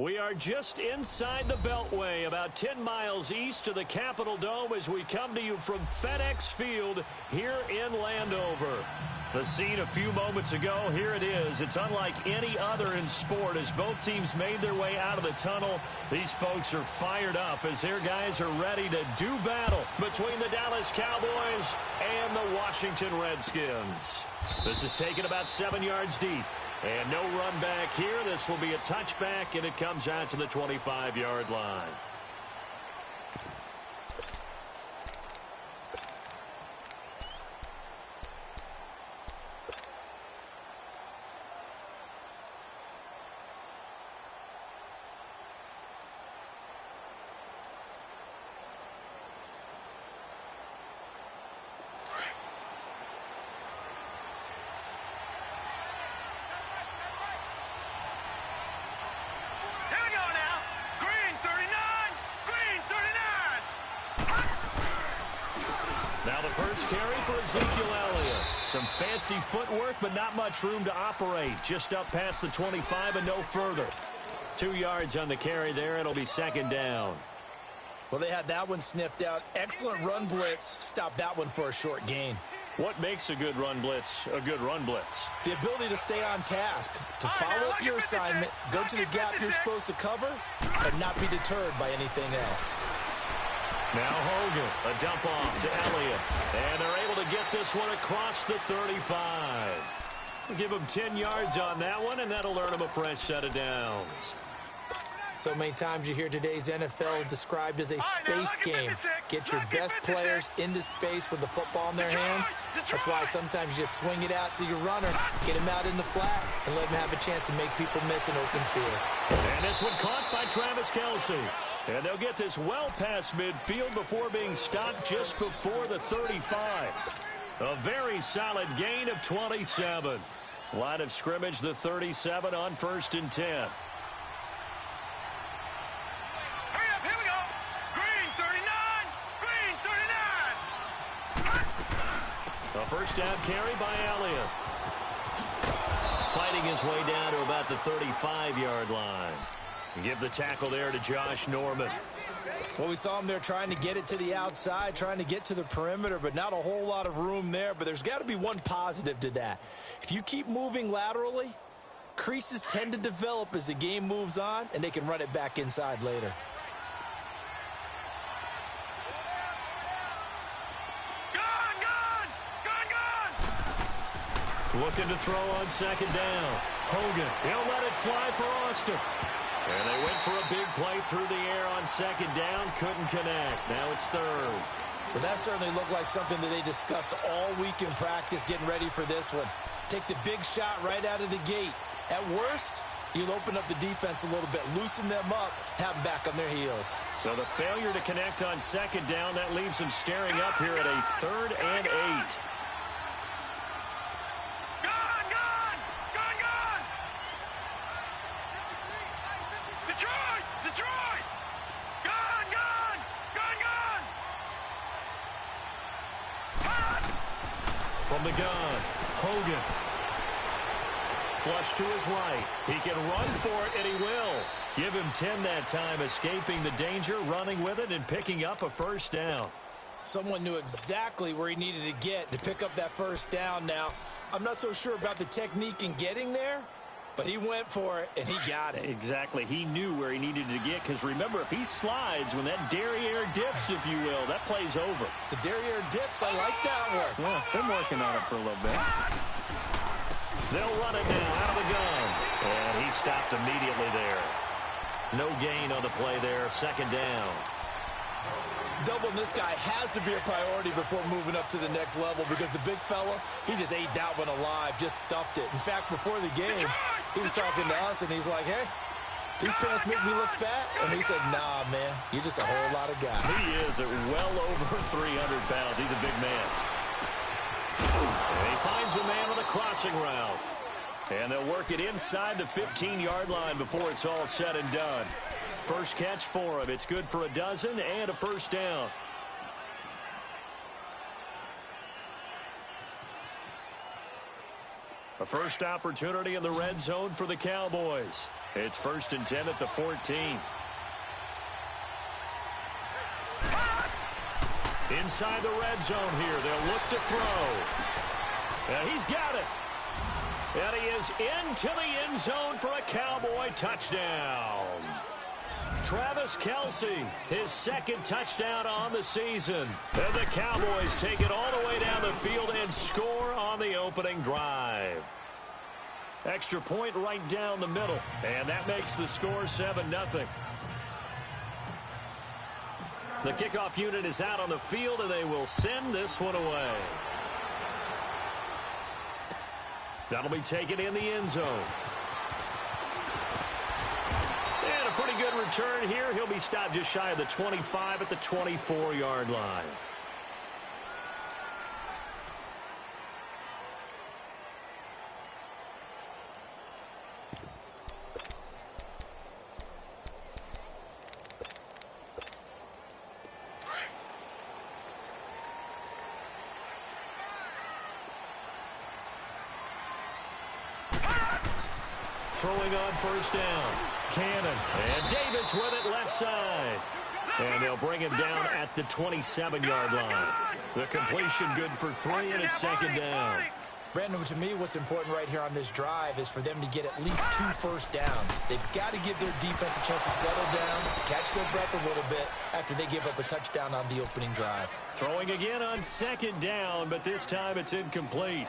We are just inside the Beltway, about 10 miles east of the Capitol Dome as we come to you from FedEx Field here in Landover. The scene a few moments ago, here it is. It's unlike any other in sport as both teams made their way out of the tunnel. These folks are fired up as their guys are ready to do battle between the Dallas Cowboys and the Washington Redskins. This is taken about 7 yards deep. And no run back here. This will be a touchback, and it comes out to the 25-yard line. Now the first carry for Ezekiel Elliott. Some fancy footwork, but not much room to operate. Just up past the 25 and no further. 2 yards on the carry there. It'll be second down. Well, they had that one sniffed out. Excellent run blitz. Stop that one for a short gain. What makes a good run blitz a good run blitz? The ability to stay on task, to follow up your assignment, go to the gap you're supposed to cover, and not be deterred by anything else. Now Hogan, a dump off to Elliott. And they're able to get this one across the 35. We'll give them 10 yards on that one, and that'll earn them a fresh set of downs. So many times you hear today's NFL described as a space game. Get your best players into space with the football in their hands. That's why sometimes you just swing it out to your runner, get him out in the flat, and let him have a chance to make people miss an open field. And this one caught by Travis Kelce. And they'll get this well past midfield before being stopped just before the 35. A very solid gain of 27. Line of scrimmage, the 37 on 1st and 10. Hurry up, here we go. Green 39, green 39. A first down carry by Elliott. Fighting his way down to about the 35-yard line. Give the tackle there to Josh Norman. Well, we saw him there trying to get it to the outside, trying to get to the perimeter, but not a whole lot of room there. But there's got to be one positive to that. If you keep moving laterally, creases tend to develop as the game moves on, and they can run it back inside later. Looking to throw on second down. Hogan, he'll let it fly for Austin. And they went for a big play through the air on second down. Couldn't connect. Now it's third. But that certainly looked like something that they discussed all week in practice getting ready for this one. Take the big shot right out of the gate. At worst, you'll open up the defense a little bit, loosen them up, have them back on their heels. So the failure to connect on second down, that leaves them staring up here at a 3rd and 8. From the gun, Hogan. Flush to his right. He can run for it, and he will. Give him 10 that time, escaping the danger, running with it, and picking up a first down. Someone knew exactly where he needed to get to pick up that first down now. I'm not so sure about the technique in getting there, but he went for it, and he got it. Exactly. He knew where he needed to get, because remember, if he slides, when that derriere dips, if you will, that play's over. The derriere dips, I like that one. Well, been working on it for a little bit. They'll run it now out of the gun. And he stopped immediately there. No gain on the play there. Second down. Doubling this guy has to be a priority before moving up to the next level, because the big fella, he just ate that one alive, just stuffed it. In fact, before the game, he was talking to us, and he's like, hey, these pants make me look fat. And he said, nah, man, you're just a whole lot of guy. He is at well over 300 pounds. He's a big man. And he finds a man on the crossing route. And they'll work it inside the 15-yard line before it's all said and done. First catch for him. It's good for a dozen and a first down. A first opportunity in the red zone for the Cowboys. It's 1st and 10 at the 14. Inside the red zone here. They'll look to throw. And he's got it. And he is into the end zone for a Cowboy touchdown. Travis Kelce, his second touchdown on the season. And the Cowboys take it all the way down the field and score on the opening drive. Extra point right down the middle. And that makes the score 7-0. The kickoff unit is out on the field, and they will send this one away. That'll be taken in the end zone. And a pretty good return here. He'll be stopped just shy of the 25 at the 24-yard line. Throwing on first down. Cannon. And Davis with it left side. And they'll bring him down at the 27-yard line. The completion good for 3, and it's second down. Brandon, to me, what's important right here on this drive is for them to get at least 2 first downs. They've got to give their defense a chance to settle down, catch their breath a little bit after they give up a touchdown on the opening drive. Throwing again on second down, but this time it's incomplete.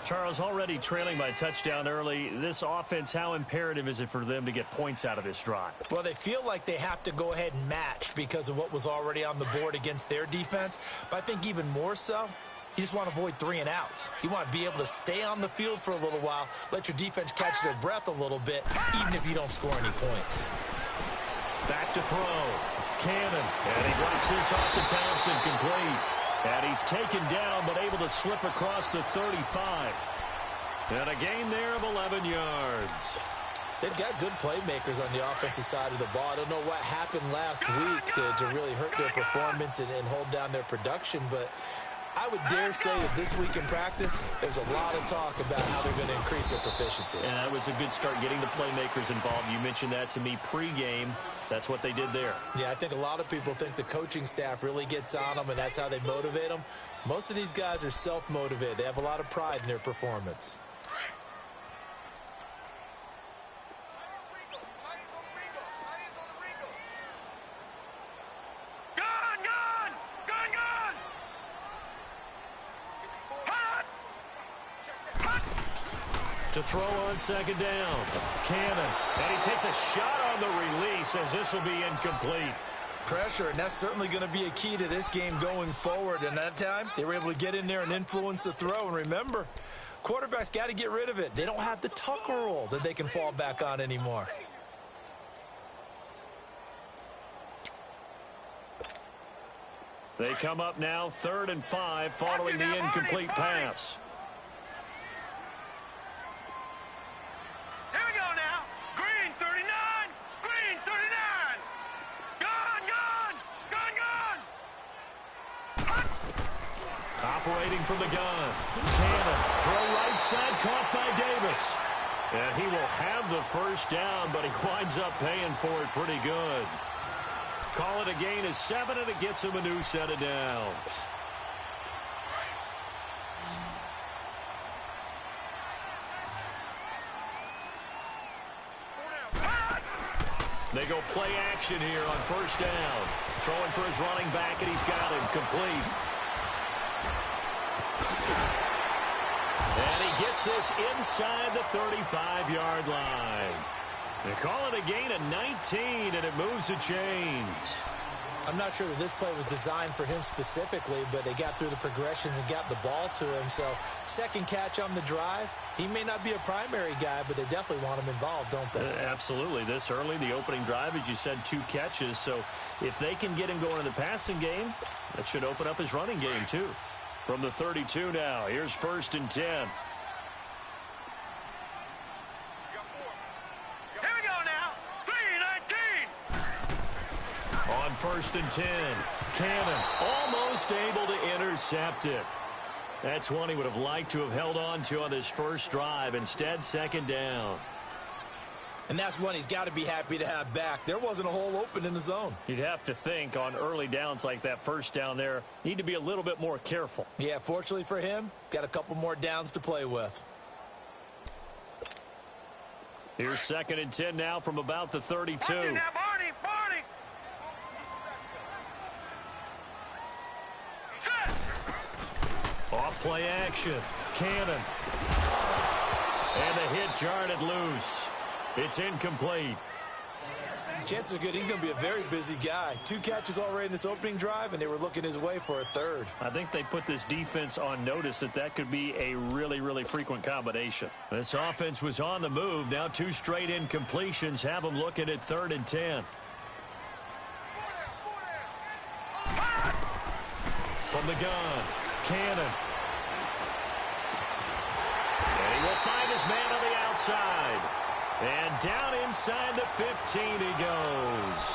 Charles, already trailing by touchdown early. This offense, how imperative is it for them to get points out of this drive? Well, they feel like they have to go ahead and match because of what was already on the board against their defense. But I think even more so, you just want to avoid 3 and outs. You want to be able to stay on the field for a little while, let your defense catch their breath a little bit, even if you don't score any points. Back to throw. Cannon. And he drops this off to Thompson, complete. And he's taken down, but able to slip across the 35. And a gain there of 11 yards. They've got good playmakers on the offensive side of the ball. I don't know what happened last week to really hurt their performance and hold down their production, but I would dare say that this week in practice, there's a lot of talk about how they're going to increase their proficiency. And that was a good start getting the playmakers involved. You mentioned that to me pregame. That's what they did there. Yeah, I think a lot of people think the coaching staff really gets on them, and that's how they motivate them. Most of these guys are self-motivated. They have a lot of pride in their performance. To throw on second down. Cannon. And he takes a shot on the release as this will be incomplete. Pressure, and that's certainly going to be a key to this game going forward. And that time, they were able to get in there and influence the throw. And remember, quarterbacks got to get rid of it. They don't have the Tucker rule that they can fall back on anymore. They come up now 3rd and 5 following the incomplete pass. Operating from the gun. Cannon. Throw right side, caught by Davis. And he will have the first down, but he winds up paying for it pretty good. Call it a gain of 7, and it gets him a new set of downs. They go play action here on first down. Throwing for his running back, and he's got him complete. And he gets this inside the 35-yard line. They call it a gain of 19, and it moves the chains. I'm not sure that this play was designed for him specifically, but they got through the progressions and got the ball to him. So, second catch on the drive. He may not be a primary guy, but they definitely want him involved, don't they? Absolutely. This early, the opening drive, as you said, 2 catches. So, if they can get him going in the passing game, that should open up his running game, too. From the 32 now, here's 1st and 10. Here we go now. 3-19. On 1st and 10, Cannon almost able to intercept it. That's one he would have liked to have held on to on this first drive. Instead, second down. And that's one he's got to be happy to have back. There wasn't a hole open in the zone. You'd have to think on early downs like that first down there, need to be a little bit more careful. Yeah, fortunately for him, got a couple more downs to play with. Here's 2nd and 10 now from about the 32. Watch it now, Barney, Barney. Set. Off play action. Cannon. And the hit jarred it loose. It's incomplete. Chances are good he's going to be a very busy guy. 2 catches already in this opening drive, and they were looking his way for a third. I think they put this defense on notice that could be a really, really frequent combination. This offense was on the move. Now 2 straight incompletions have them looking at 3rd and 10. From the gun, Cannon. And he will find his man on the outside. And down inside the 15 he goes.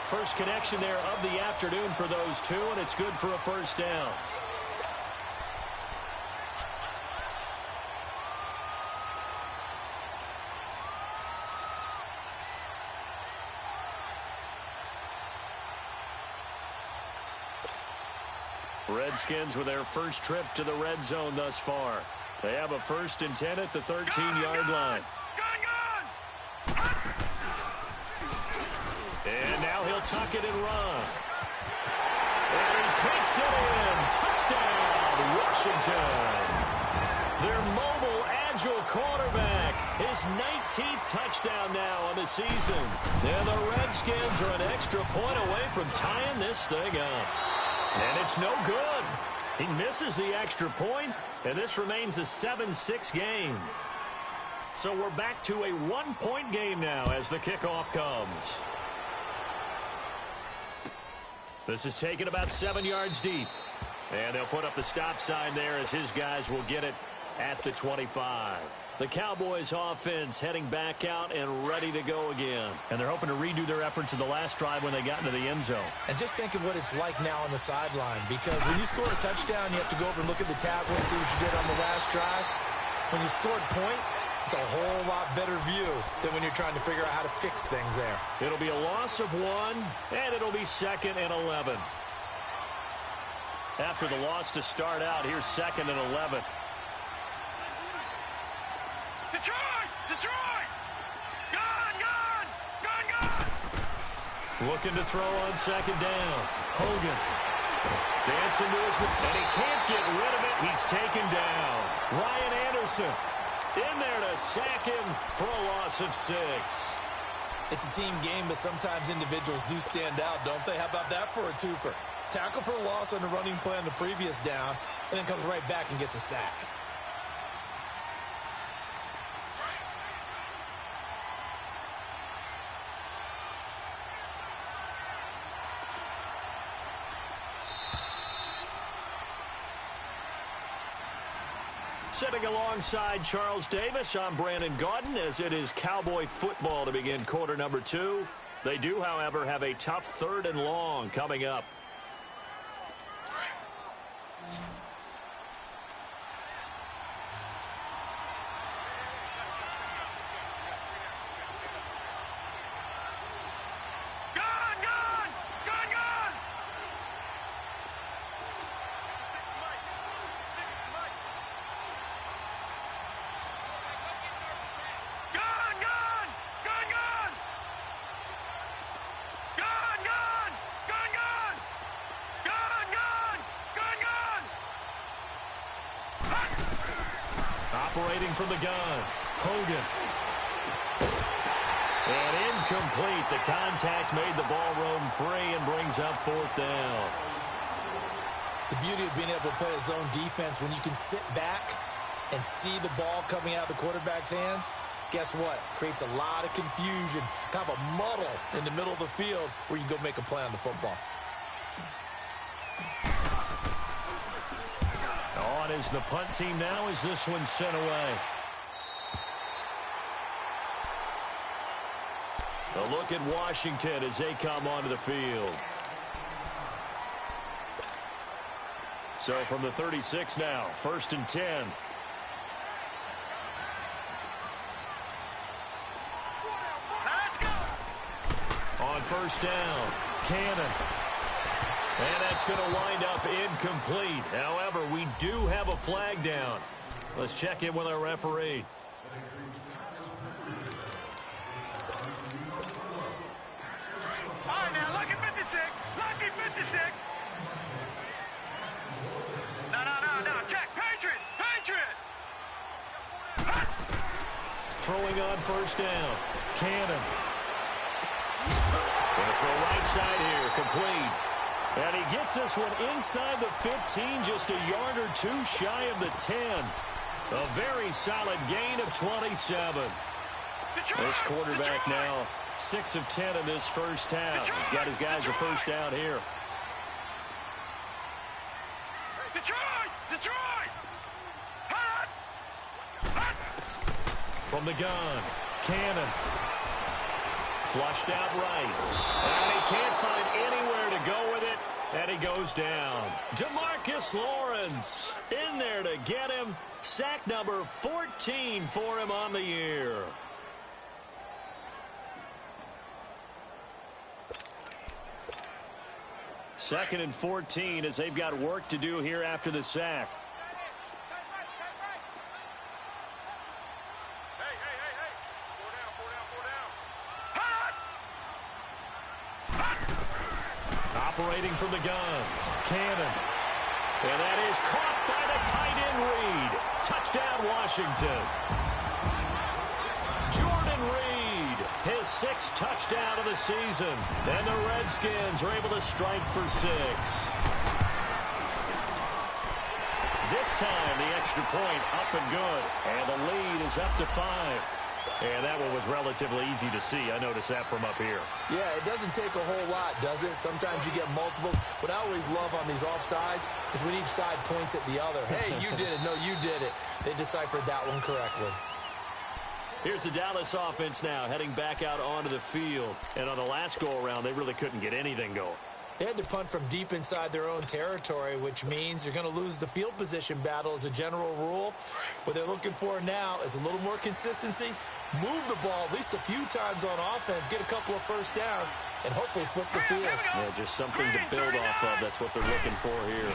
First connection there of the afternoon for those 2, and it's good for a first down. Redskins with their first trip to the red zone thus far. They have a 1st and 10 at the 13-yard line. And now he'll tuck it and run. And he takes it in. Touchdown, Washington. Their mobile, agile quarterback. His 19th touchdown now on the season. And the Redskins are an extra point away from tying this thing up. And it's no good. He misses the extra point, and this remains a 7-6 game. So we're back to a 1-point game now as the kickoff comes. This is taken about 7 yards deep. And they'll put up the stop sign there as his guys will get it at the 25. The Cowboys offense heading back out and ready to go again. And they're hoping to redo their efforts in the last drive when they got into the end zone. And just think of what it's like now on the sideline, because when you score a touchdown, you have to go over and look at the tablet and see what you did on the last drive. When you scored points, it's a whole lot better view than when you're trying to figure out how to fix things there. It'll be a loss of 1, and it'll be 2nd and 11. After the loss to start out, here's 2nd and 11. Detroit! Detroit! Gun! Gun! Gun! Gun! Looking to throw on 2nd down. Hogan dancing to his, and he can't get rid of it. He's taken down. Ryan Anderson in there to sack him for a loss of 6. It's a team game, but sometimes individuals do stand out, don't they? How about that for a twofer? Tackle for a loss on the running play on the previous down, and then comes right back and gets a sack. Sitting alongside Charles Davis, I'm Brandon Gaudin as it is Cowboy football to begin quarter number 2. They do, however, have a tough 3rd and long coming up. Operating from the gun, Hogan. And incomplete. The contact made the ball roam free and brings up 4th down. The beauty of being able to play a zone defense, when you can sit back and see the ball coming out of the quarterback's hands, guess what? Creates a lot of confusion, kind of a muddle in the middle of the field where you can go make a play on the football. On is the punt team now as this one's sent away. A look at Washington as they come onto the field. So from the 36 now, 1st and 10. Let's go. On 1st down, Cannon. And that's going to wind up incomplete. However, we do have a flag down. Let's check in with our referee. All right, now, lucky 56. Lucky 56. No. Check. Patriot. Throwing on 1st down, Cannon. Going to throw right side here, complete. And he gets this one inside the 15, just a yard or two shy of the 10. A very solid gain of 27. This quarterback now 6 of 10 in this first half. He's got his guys a 1st down here. Detroit. From the gun, Cannon. Flushed out right. And he can't find anywhere to go with it. And he goes down. DeMarcus Lawrence in there to get him. Sack number 14 for him on the year. Second and 14 as they've got work to do here after the sack. Operating from the gun, Cannon. And that is caught by the tight end Reed. Touchdown, Washington. Jordan Reed, his 6th touchdown of the season. And the Redskins are able to strike for 6. This time, the extra point up and good. And the lead is up to 5. And that one was relatively easy to see. I noticed that from up here. Yeah, it doesn't take a whole lot, does it? Sometimes you get multiples. What I always love on these offsides is when each side points at the other. Hey, you did it. No, you did it. They deciphered that one correctly. Here's the Dallas offense now heading back out onto the field. And on the last go-around, they really couldn't get anything going. They had to punt from deep inside their own territory, which means you're going to lose the field position battle as a general rule. What they're looking for now is a little more consistency, move the ball at least a few times on offense, get a couple of 1st downs, and hopefully flip the field. Yeah, just something to build off of. That's what they're looking for here.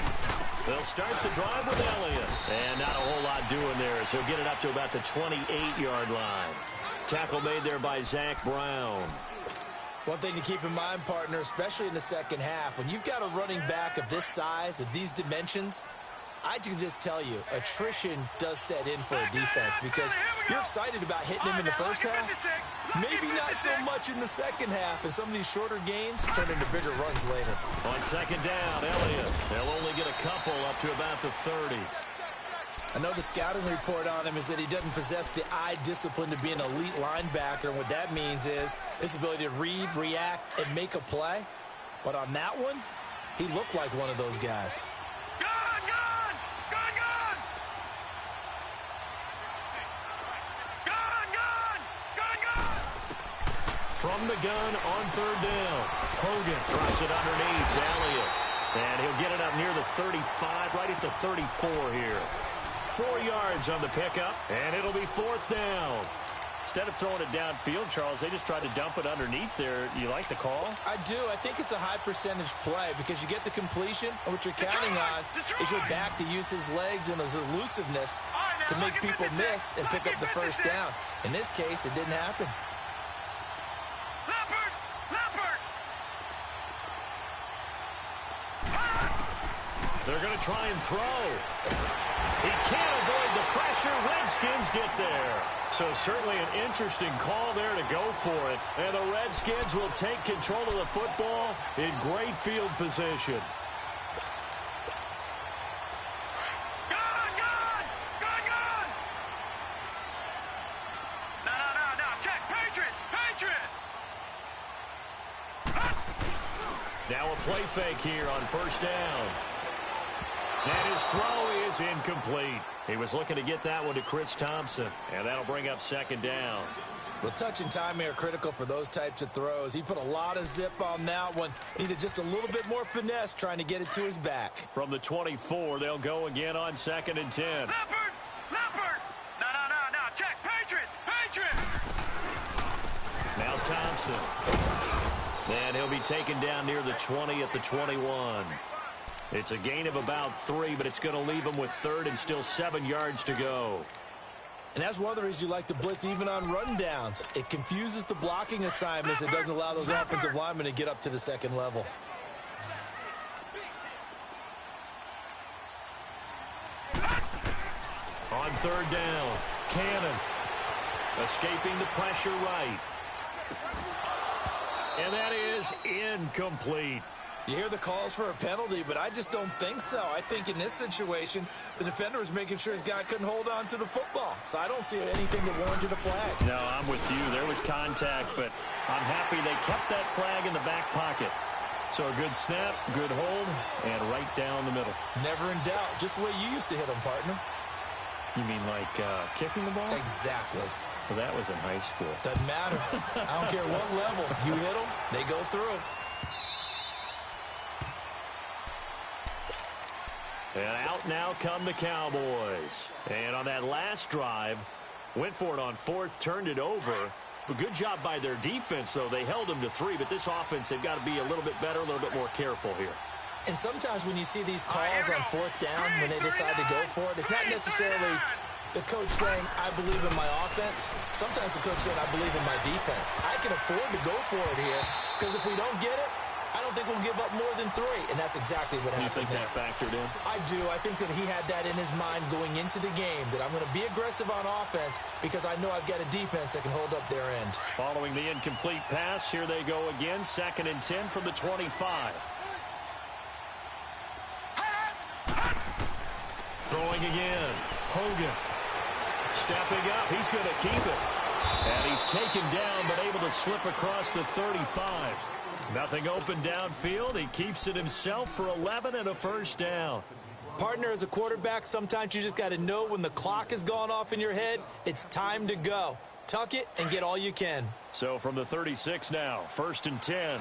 They'll start the drive with Elliott. And not a whole lot doing there as he'll get it up to about the 28-yard line. Tackle made there by Zach Brown. One thing to keep in mind, partner, especially in the second half, when you've got a running back of this size, of these dimensions, I can just tell you, attrition does set in for a defense because you're excited about hitting him in the first half. Maybe not so much in the second half, and some of these shorter gains turn into bigger runs later. On 2nd down, Elliott. They'll only get a couple up to about the 30. I know the scouting report on him is that he doesn't possess the eye discipline to be an elite linebacker, and what that means is his ability to read, react, and make a play. But on that one, he looked like one of those guys. From the gun on 3rd down. Hogan drops it underneath to Elliott. And he'll get it up near the 35, right at the 34 here. 4 yards on the pickup, and it'll be 4th down. Instead of throwing it downfield, Charles, they just tried to dump it underneath there. You like the call? I do. I think it's a high percentage play because you get the completion, and what you're counting on is your back to use his legs and his elusiveness to make people miss and pick up the 1st down. In this case, it didn't happen. They're going to try and throw. He can't avoid the pressure. Redskins get there. So certainly an interesting call there to go for it. And the Redskins will take control of the football in great field position. Now a play fake here on 1st down. And his throw is incomplete. He was looking to get that one to Chris Thompson, and that'll bring up second down. Well, touch and timing are critical for those types of throws. He put a lot of zip on that one. Needed just a little bit more finesse trying to get it to his back. From the 24, they'll go again on 2nd and 10. Leopard! Leopard! No. Check. Patriot! Now Thompson. And he'll be taken down near the 20 at the 21. It's a gain of about 3, but it's going to leave him with 3rd and still 7 yards to go. And that's one of the reasons you like to blitz even on rundowns. It confuses the blocking assignments. It doesn't allow those offensive linemen to get up to the second level. On 3rd down, Cannon escaping the pressure right. And that is incomplete. You hear the calls for a penalty, but I just don't think so. I think in this situation, the defender was making sure his guy couldn't hold on to the football. So I don't see anything that warranted a flag. No, I'm with you. There was contact, but I'm happy they kept that flag in the back pocket. So a good snap, good hold, and right down the middle. Never in doubt. Just the way you used to hit them, partner. You mean like kicking the ball? Exactly. Well, that was in high school. Doesn't matter. I don't care what level. You hit them, they go through. And out now come the Cowboys. And on that last drive, went for it on 4th, turned it over. But good job by their defense, though. They held them to 3, but this offense, they've got to be a little bit better, a little bit more careful here. And sometimes when you see these calls on 4th down, when they decide to go for it, it's not necessarily the coach saying, I believe in my offense. Sometimes the coach saying, I believe in my defense. I can afford to go for it here, because if we don't get it, I don't think we'll give up more than 3, and that's exactly what happened. You think that factored in? I do. I think that he had that in his mind going into the game, that I'm going to be aggressive on offense because I know I've got a defense that can hold up their end. Following the incomplete pass, here they go again, 2nd and 10 from the 25. Throwing again. Hogan stepping up. He's going to keep it. And he's taken down, but able to slip across the 35. Nothing open downfield. He keeps it himself for 11 and a first down. Partner, as a quarterback, sometimes you just got to know when the clock has gone off in your head, it's time to go. Tuck it and get all you can. So from the 36 now, 1st and 10.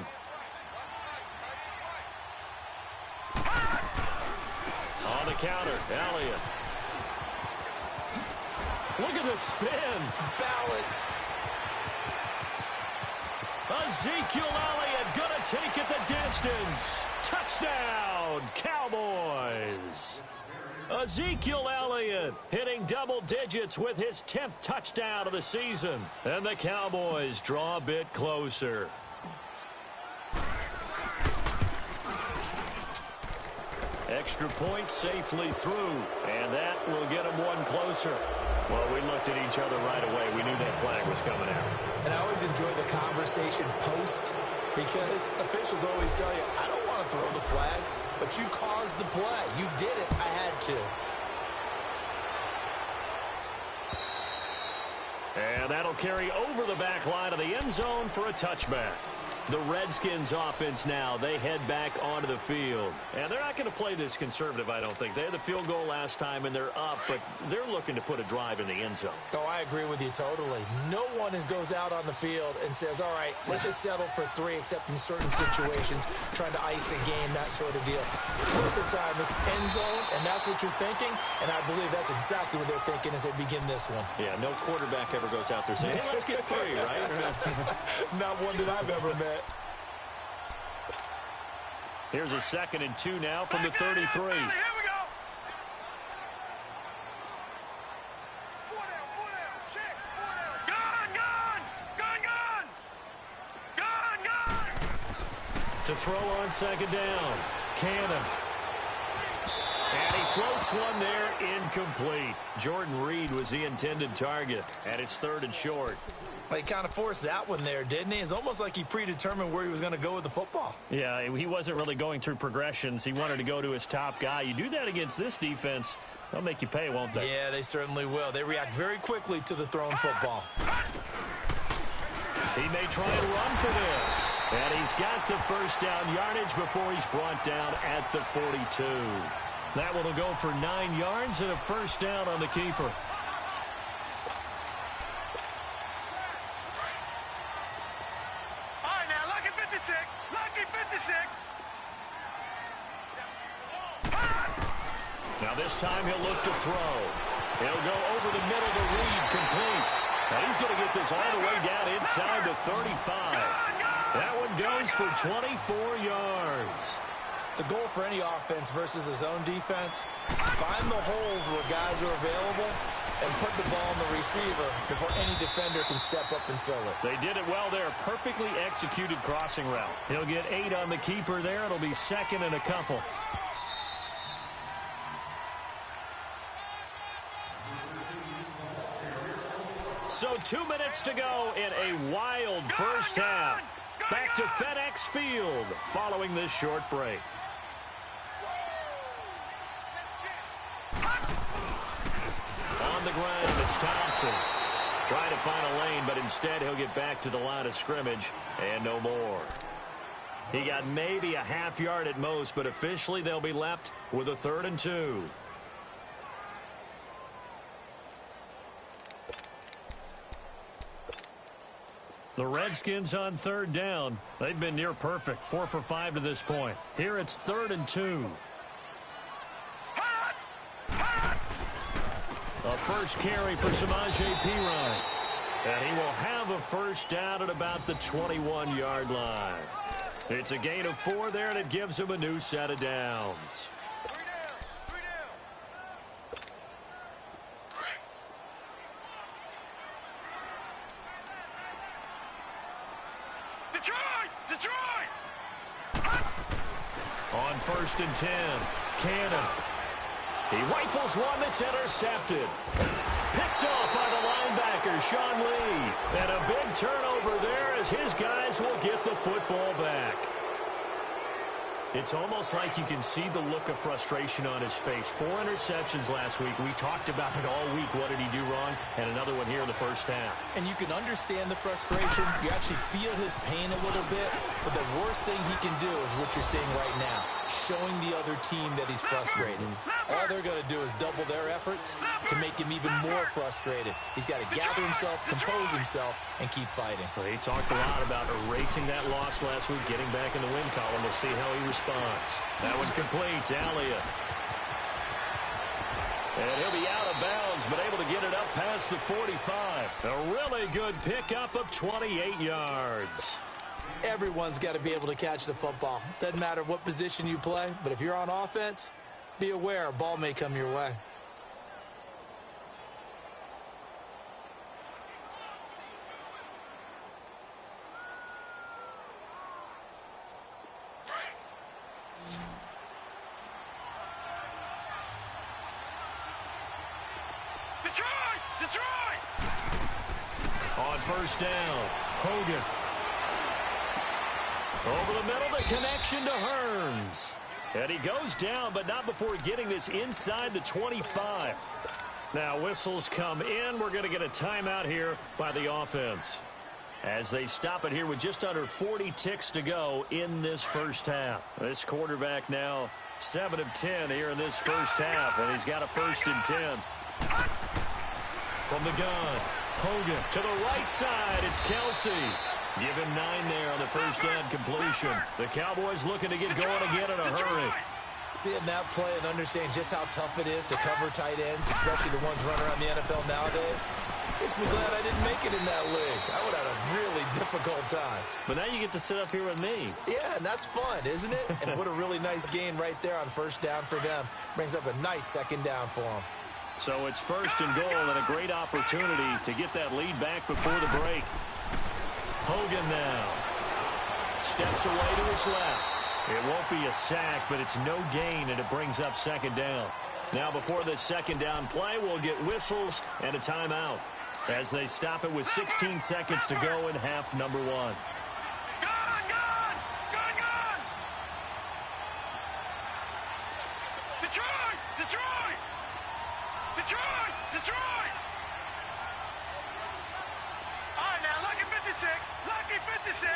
On the counter, Elliott. Look at the spin. Balance. Ezekiel Elliott going to take it the distance. Touchdown, Cowboys. Ezekiel Elliott hitting double digits with his 10th touchdown of the season. And the Cowboys draw a bit closer. Extra point safely through, and that will get them one closer. Well, we looked at each other right away. We knew that flag was coming out. And I always enjoy the conversation post because officials always tell you, I don't want to throw the flag, but you caused the play. You did it. I had to. And that'll carry over the back line of the end zone for a touchback. The Redskins offense now, they head back onto the field. And they're not going to play this conservative, I don't think. They had the field goal last time, and they're up, but they're looking to put a drive in the end zone. Oh, I agree with you totally. No one goes out on the field and says, all right, let's just settle for 3, except in certain situations, trying to ice a game, that sort of deal. Most of the time, it's end zone, and that's what you're thinking, and I believe that's exactly what they're thinking as they begin this one. Yeah, no quarterback ever goes out there saying, hey, let's get 3, right? Not one that I've ever met. Here's a 2nd and 2 now from the 33. Here we go. Check. Gun. To throw on 2nd down, Cannon. And he floats one there, incomplete. Jordan Reed was the intended target, and it's 3rd and short. He kind of forced that one there, didn't he? It's almost like he predetermined where he was going to go with the football. Yeah, he wasn't really going through progressions. He wanted to go to his top guy. You do that against this defense, they'll make you pay, won't they? Yeah, they certainly will. They react very quickly to the thrown football. He may try and run for this. And he's got the first down yardage before he's brought down at the 42. That one will go for 9 yards and a first down on the keeper. All right, now, lucky 56. Lucky 56. Now this time he'll look to throw. He'll go over the middle to Reed, complete. Now he's going to get this all the way down inside the 35. That one goes for 24 yards. The goal for any offense versus a zone defense, find the holes where guys are available and put the ball on the receiver before any defender can step up and fill it. They did it well there. Perfectly executed crossing route. He'll get 8 on the keeper there. It'll be second and a couple. So 2 minutes to go in a wild first half. Back to FedEx Field following this short break. On the ground, it's Thompson. Trying to find a lane, but instead he'll get back to the line of scrimmage and no more. He got maybe a half yard at most, but officially they'll be left with a 3rd and 2. The Redskins on 3rd down. They've been near perfect, 4 for 5 to this point. Here it's 3rd and 2. A first carry for Samaje Perine. And he will have a first down at about the 21-yard line. It's a gain of 4 there, and it gives him a new set of downs. Detroit! On 1st and 10, Cannon. He rifles one that's intercepted. Picked off by the linebacker, Sean Lee. And a big turnover there as his guys will get the football back. It's almost like you can see the look of frustration on his face. 4 interceptions last week. We talked about it all week. What did he do wrong? And another one here in the first half. And you can understand the frustration. You actually feel his pain a little bit. But the worst thing he can do is what you're seeing right now, showing the other team that he's frustrated. All they're going to do is double their efforts to make him even more frustrated. He's got to gather himself, compose himself, and keep fighting. Well, he talked a lot about erasing that loss last week, getting back in the win column. We'll see how he responds. That one complete. Elliott. And he'll be out of bounds, but able to get it up past the 45. A really good pickup of 28 yards. Everyone's got to be able to catch the football. Doesn't matter what position you play, but if you're on offense, be aware a ball may come your way. Detroit! On 1st down, Hogan. Over the middle, the connection to Hearns. And he goes down, but not before getting this inside the 25. Now whistles come in. We're going to get a timeout here by the offense, as they stop it here with just under 40 ticks to go in this first half. This quarterback now 7 of 10 here in this first half, and he's got a 1st and 10. From the gun, Hogan to the right side. It's Kelsey. Give him 9 there on the first down completion. The Cowboys looking to get going again in a hurry. Seeing that play and understand just how tough it is to cover tight ends, especially the ones running around the NFL nowadays, makes me glad I didn't make it in that league. I would have had a really difficult time. But now you get to sit up here with me. Yeah, and that's fun, isn't it? And what a really nice gain right there on 1st down for them. Brings up a nice 2nd down for them. So it's 1st and goal, and a great opportunity to get that lead back before the break. Hogan now steps away to his left. It won't be a sack, but it's no gain, and it brings up 2nd down. Now before this 2nd down play, we'll get whistles and a timeout as they stop it with 16 seconds to go in half number 1. Detroit! All right, now, lucky 56. Lucky 56.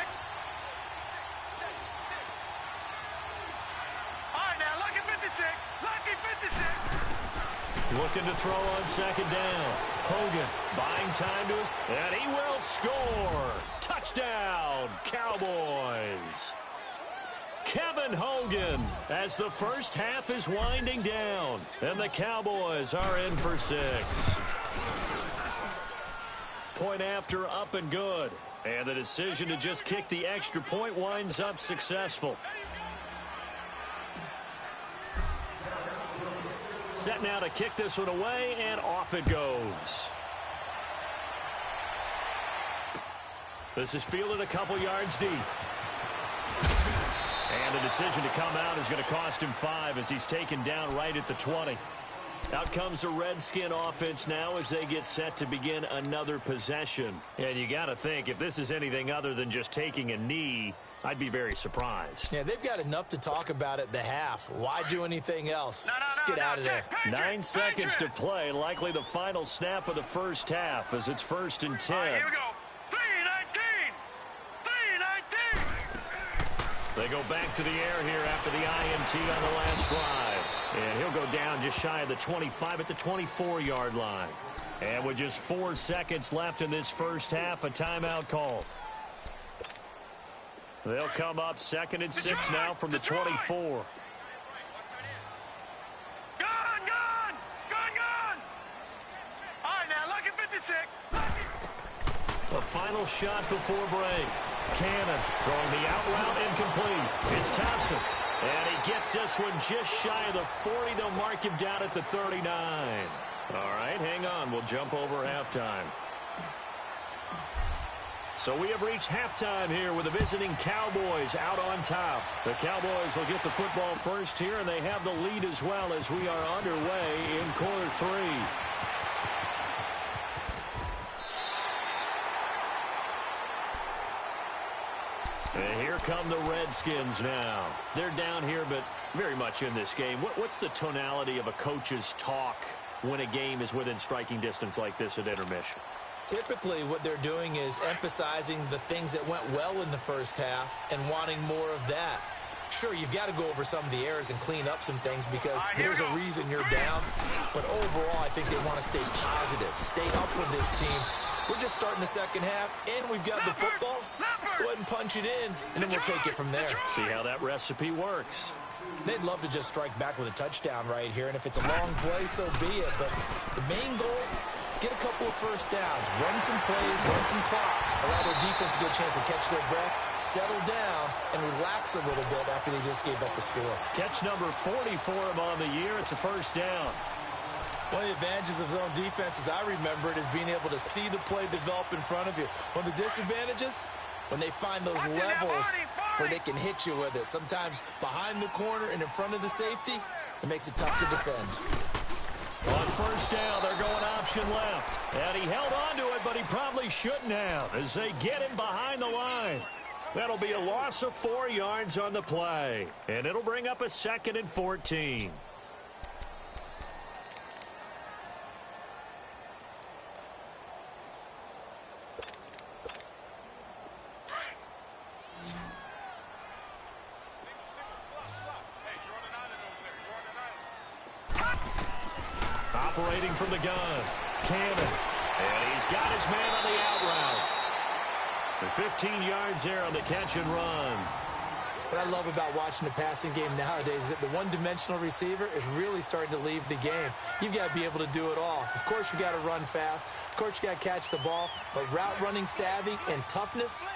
All right, now, lucky 56. Lucky 56. Looking to throw on second down. Hogan buying time to his... And he will score. Touchdown, Cowboys. Kevin Hogan as the first half is winding down. And the Cowboys are in for 6. Point after, up and good. And the decision to just kick the extra point winds up successful. Set now to kick this one away, and off it goes. This is fielded a couple yards deep. And the decision to come out is going to cost him 5 as he's taken down right at the 20. Out comes the Redskin offense now as they get set to begin another possession. And you got to think, if this is anything other than just taking a knee, I'd be very surprised. Yeah, they've got enough to talk about at the half. Why do anything else? Let's get out of there. 9 seconds to play, likely the final snap of the first half as it's 1st and 10. Here we go. 3-19. 3-19. They go back to the air here after the INT on the last drive. And he'll go down just shy of the 25 at the 24-yard line. And with just 4 seconds left in this first half, a timeout call. They'll come up 2nd and 6 now from the 24. Gone. All right, now, lucky 56. The final shot before break. Cannon throwing the out route incomplete. It's Thompson. And he gets this one just shy of the 40. They'll mark him down at the 39. All right, hang on. We'll jump over halftime. So we have reached halftime here with the visiting Cowboys out on top. The Cowboys will get the football first here, and they have the lead as well as we are underway in quarter 3. And here come the Redskins now. They're down here, but very much in this game. What's the tonality of a coach's talk when a game is within striking distance like this at intermission? Typically, what they're doing is emphasizing the things that went well in the first half and wanting more of that. Sure, you've got to go over some of the errors and clean up some things because there's a reason you're down. But overall, I think they want to stay positive, stay up with this team. We're just starting the second half, and we've got the football. Let's go ahead and punch it in, and then we'll take it from there. See how that recipe works. They'd love to just strike back with a touchdown right here, and if it's a long play, so be it. But the main goal, get a couple of first downs, run some plays, run some clock, allow their defense a good chance to catch their breath, settle down, and relax a little bit after they just gave up the score. Catch number 40 for him on the year. It's a first down. One of the advantages of zone defense, as I remember it, is being able to see the play develop in front of you. One of the disadvantages, when they find those levels where they can hit you with it. Sometimes behind the corner and in front of the safety, it makes it tough to defend. On first down, they're going option left. And he held on to it, but he probably shouldn't have as they get him behind the line. That'll be a loss of 4 yards on the play. And it'll bring up a 2nd and 14. Operating from the gun, Cannon, and he's got his man on the out route. The 15 yards there on the catch and run. What I love about watching the passing game nowadays is that the one-dimensional receiver is really starting to leave the game. You've got to be able to do it all. Of course, you've got to run fast. Of course, you've got to catch the ball. But route running savvy and toughness,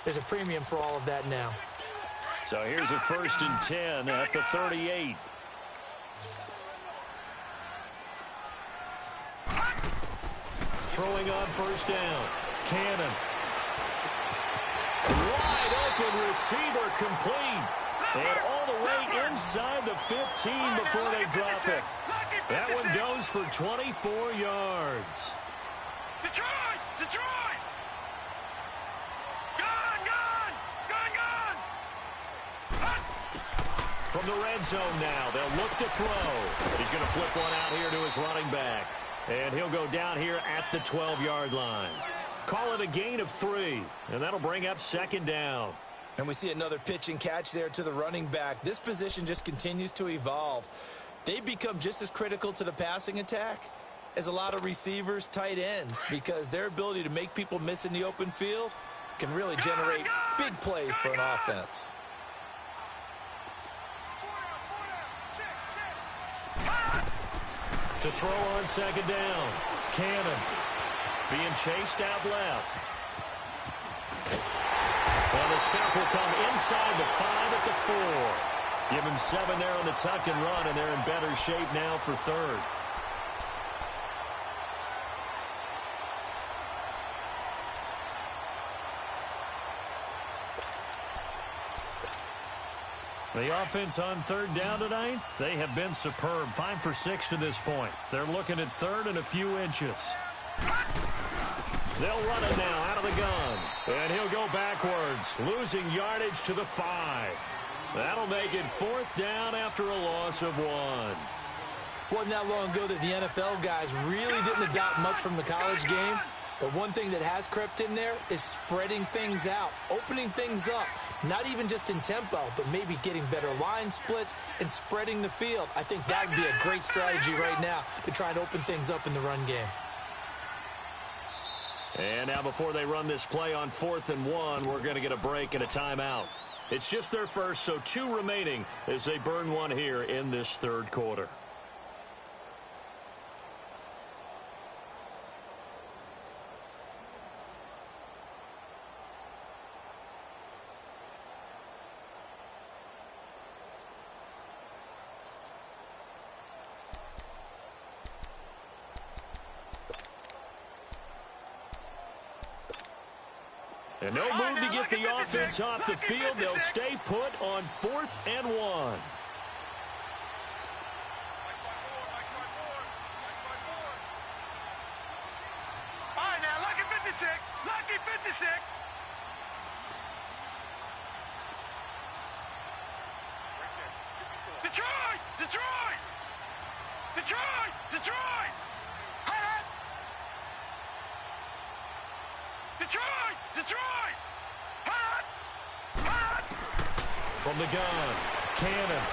there's a premium for all of that now. So here's a 1st and 10 at the 38. Throwing on first down. Cannon. Wide open receiver complete. And all the way inside the 15 before they drop it. That one goes for 24 yards. Detroit! Gone! From the red zone now, they'll look to throw. He's going to flip one out here to his running back. And he'll go down here at the 12-yard line. Call it a gain of 3, and that'll bring up 2nd down. And we see another pitch and catch there to the running back. This position just continues to evolve. they become just as critical to the passing attack as a lot of receivers, tight ends, because their ability to make people miss in the open field can really generate big plays for an offense. To throw on second down, Cannon being chased out left. And the stop will come inside the 5 at the 4. Give him 7 there on the tuck and run, and they're in better shape now for third. The offense on third down tonight, they have been superb. 5 for 6 to this point. They're looking at third and a few inches. They'll run it now out of the gun. And he'll go backwards, losing yardage to the 5. That'll make it 4th down after a loss of 1. Wasn't that long ago that the NFL guys really didn't adopt much from the college game. But one thing that has crept in there is spreading things out, opening things up, not even just in tempo, but maybe getting better line splits and spreading the field. I think that would be a great strategy right now to try and open things up in the run game. And now before they run this play on 4th and 1, we're going to get a break and a timeout. It's just their first, so 2 remaining as they burn 1 here in this third quarter. And no move to get the offense off the field. They'll stay put on 4th and 1. All right, now, lucky 56. Lucky 56. Detroit! Detroit! Detroit! Detroit! Hot! Detroit! Detroit! Hot! Hot! From the gun, Cannon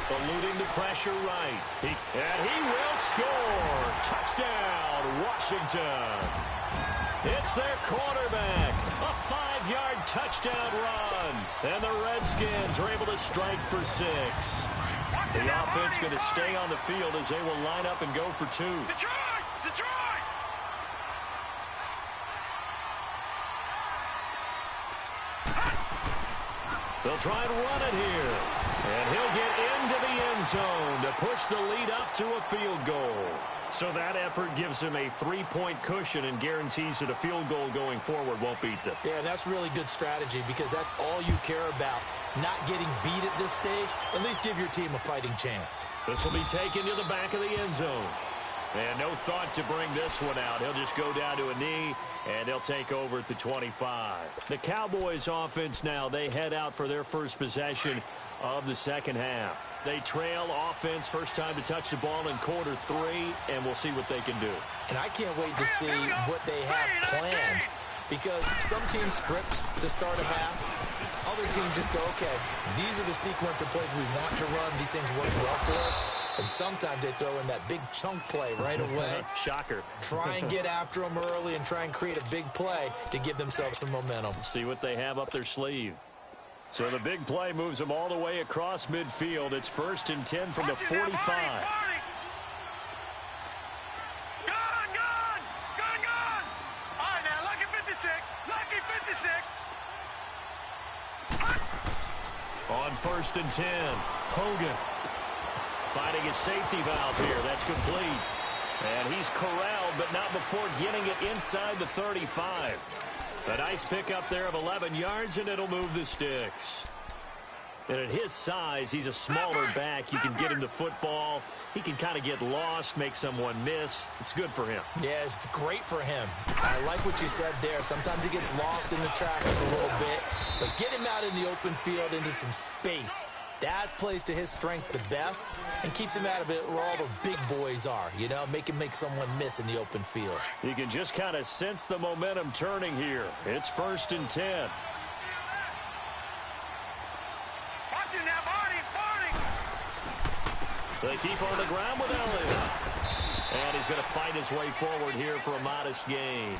eluding the pressure right. And he will score. Touchdown, Washington. It's their quarterback. A 5-yard touchdown run. And the Redskins are able to strike for 6. The offense going to stay on the field as they will line up and go for 2. Detroit! Detroit! They'll try and run it here. And he'll get into the end zone to push the lead up to a field goal. So that effort gives him a 3-point cushion and guarantees that a field goal going forward won't beat them. Yeah, that's really good strategy because that's all you care about. Not getting beat at this stage. At least give your team a fighting chance. This will be taken to the back of the end zone. And no thought to bring this one out. He'll just go down to a knee, and they'll take over at the 25. The Cowboys offense now, they head out for their first possession of the second half. They trail offense, first time to touch the ball in quarter 3, and we'll see what they can do. And I can't wait to see what they have planned because some teams script to start a half. Other teams just go, okay, these are the sequence of plays we want to run. These things work well for us. And sometimes they throw in that big chunk play right away. Shocker. Try and get after them early and try and create a big play to give themselves some momentum. See what they have up their sleeve. So the big play moves them all the way across midfield. It's 1st and 10 from the 45. Gun, gun! Gun, gun! All right, now, lucky 56. Lucky 56. On 1st and 10, Hogan finding his safety valve here. That's complete. And he's corralled, but not before getting it inside the 35. A nice pickup there of 11 yards, and it'll move the sticks. And at his size, he's a smaller back. You can get him to football. He can kind of get lost, make someone miss. It's good for him. Yeah, it's great for him. I like what you said there. Sometimes he gets lost in the traffic a little bit, but get him out in the open field into some space. That plays to his strengths the best and keeps him out of it where all the big boys are, you know, make someone miss in the open field. You can just kind of sense the momentum turning here. It's 1st and 10. Watch it now, Barney, Barney. They keep on the ground with Elliott. And he's going to fight his way forward here for a modest gain.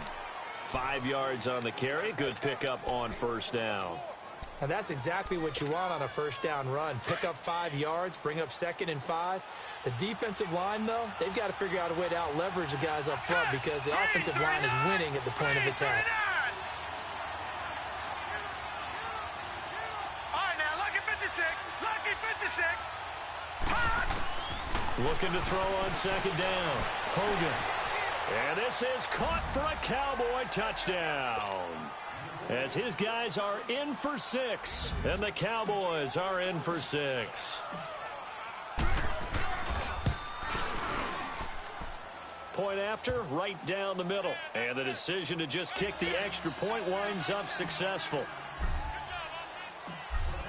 5 yards on the carry. Good pickup on first down. And that's exactly what you want on a first down run. Pick up 5 yards, bring up 2nd and 5. The defensive line, though, they've got to figure out a way to out-leverage the guys up front because the offensive line is winning at the point of attack. All right, now, lucky 56. Lucky 56. Looking to throw on 2nd down. Hogan. And this is caught for a Cowboy touchdown. As his guys are in for 6. And the Cowboys are in for 6. Point after, right down the middle. And the decision to just kick the extra point winds up successful.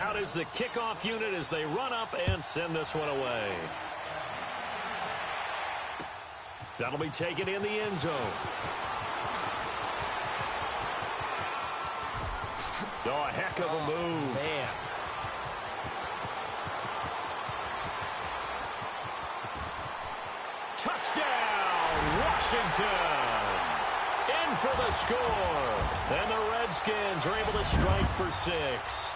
Out is the kickoff unit as they run up and send this one away. That'll be taken in the end zone. Oh, a heck of a move. Man. Touchdown, Washington. In for the score. And the Redskins are able to strike for 6.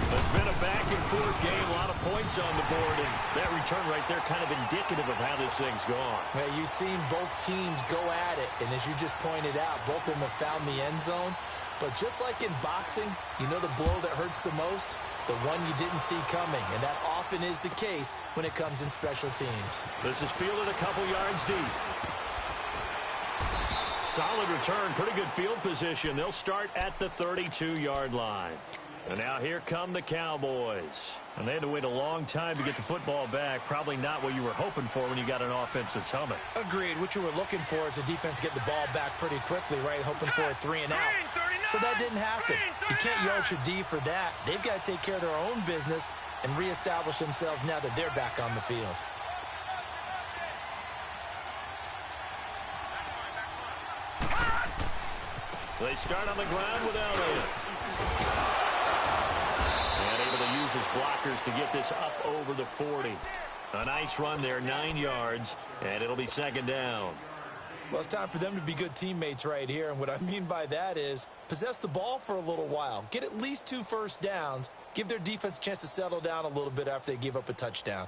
It's been a back-and-forth game, a lot of points on the board, and that return right there kind of indicative of how this thing's gone. Well, you've seen both teams go at it, and as you just pointed out, both of them have found the end zone. But just like in boxing, you know the blow that hurts the most? The one you didn't see coming, and that often is the case when it comes in special teams. This is fielded a couple yards deep. Solid return, pretty good field position. They'll start at the 32-yard line. And now here come the Cowboys. And they had to wait a long time to get the football back. Probably not what you were hoping for when you got an offense that's humming. Agreed. What you were looking for is the defense get the ball back pretty quickly, right? Hoping for a 3 and out. So that didn't happen. You can't yard your D for that. They've got to take care of their own business and reestablish themselves now that they're back on the field. They start on the ground with Elliott. And able to use his blockers to get this up over the 40. A nice run there, 9 yards, and it'll be 2nd down. Well, it's time for them to be good teammates right here, and what I mean by that is possess the ball for a little while, get at least 2 first downs, give their defense a chance to settle down a little bit after they give up a touchdown.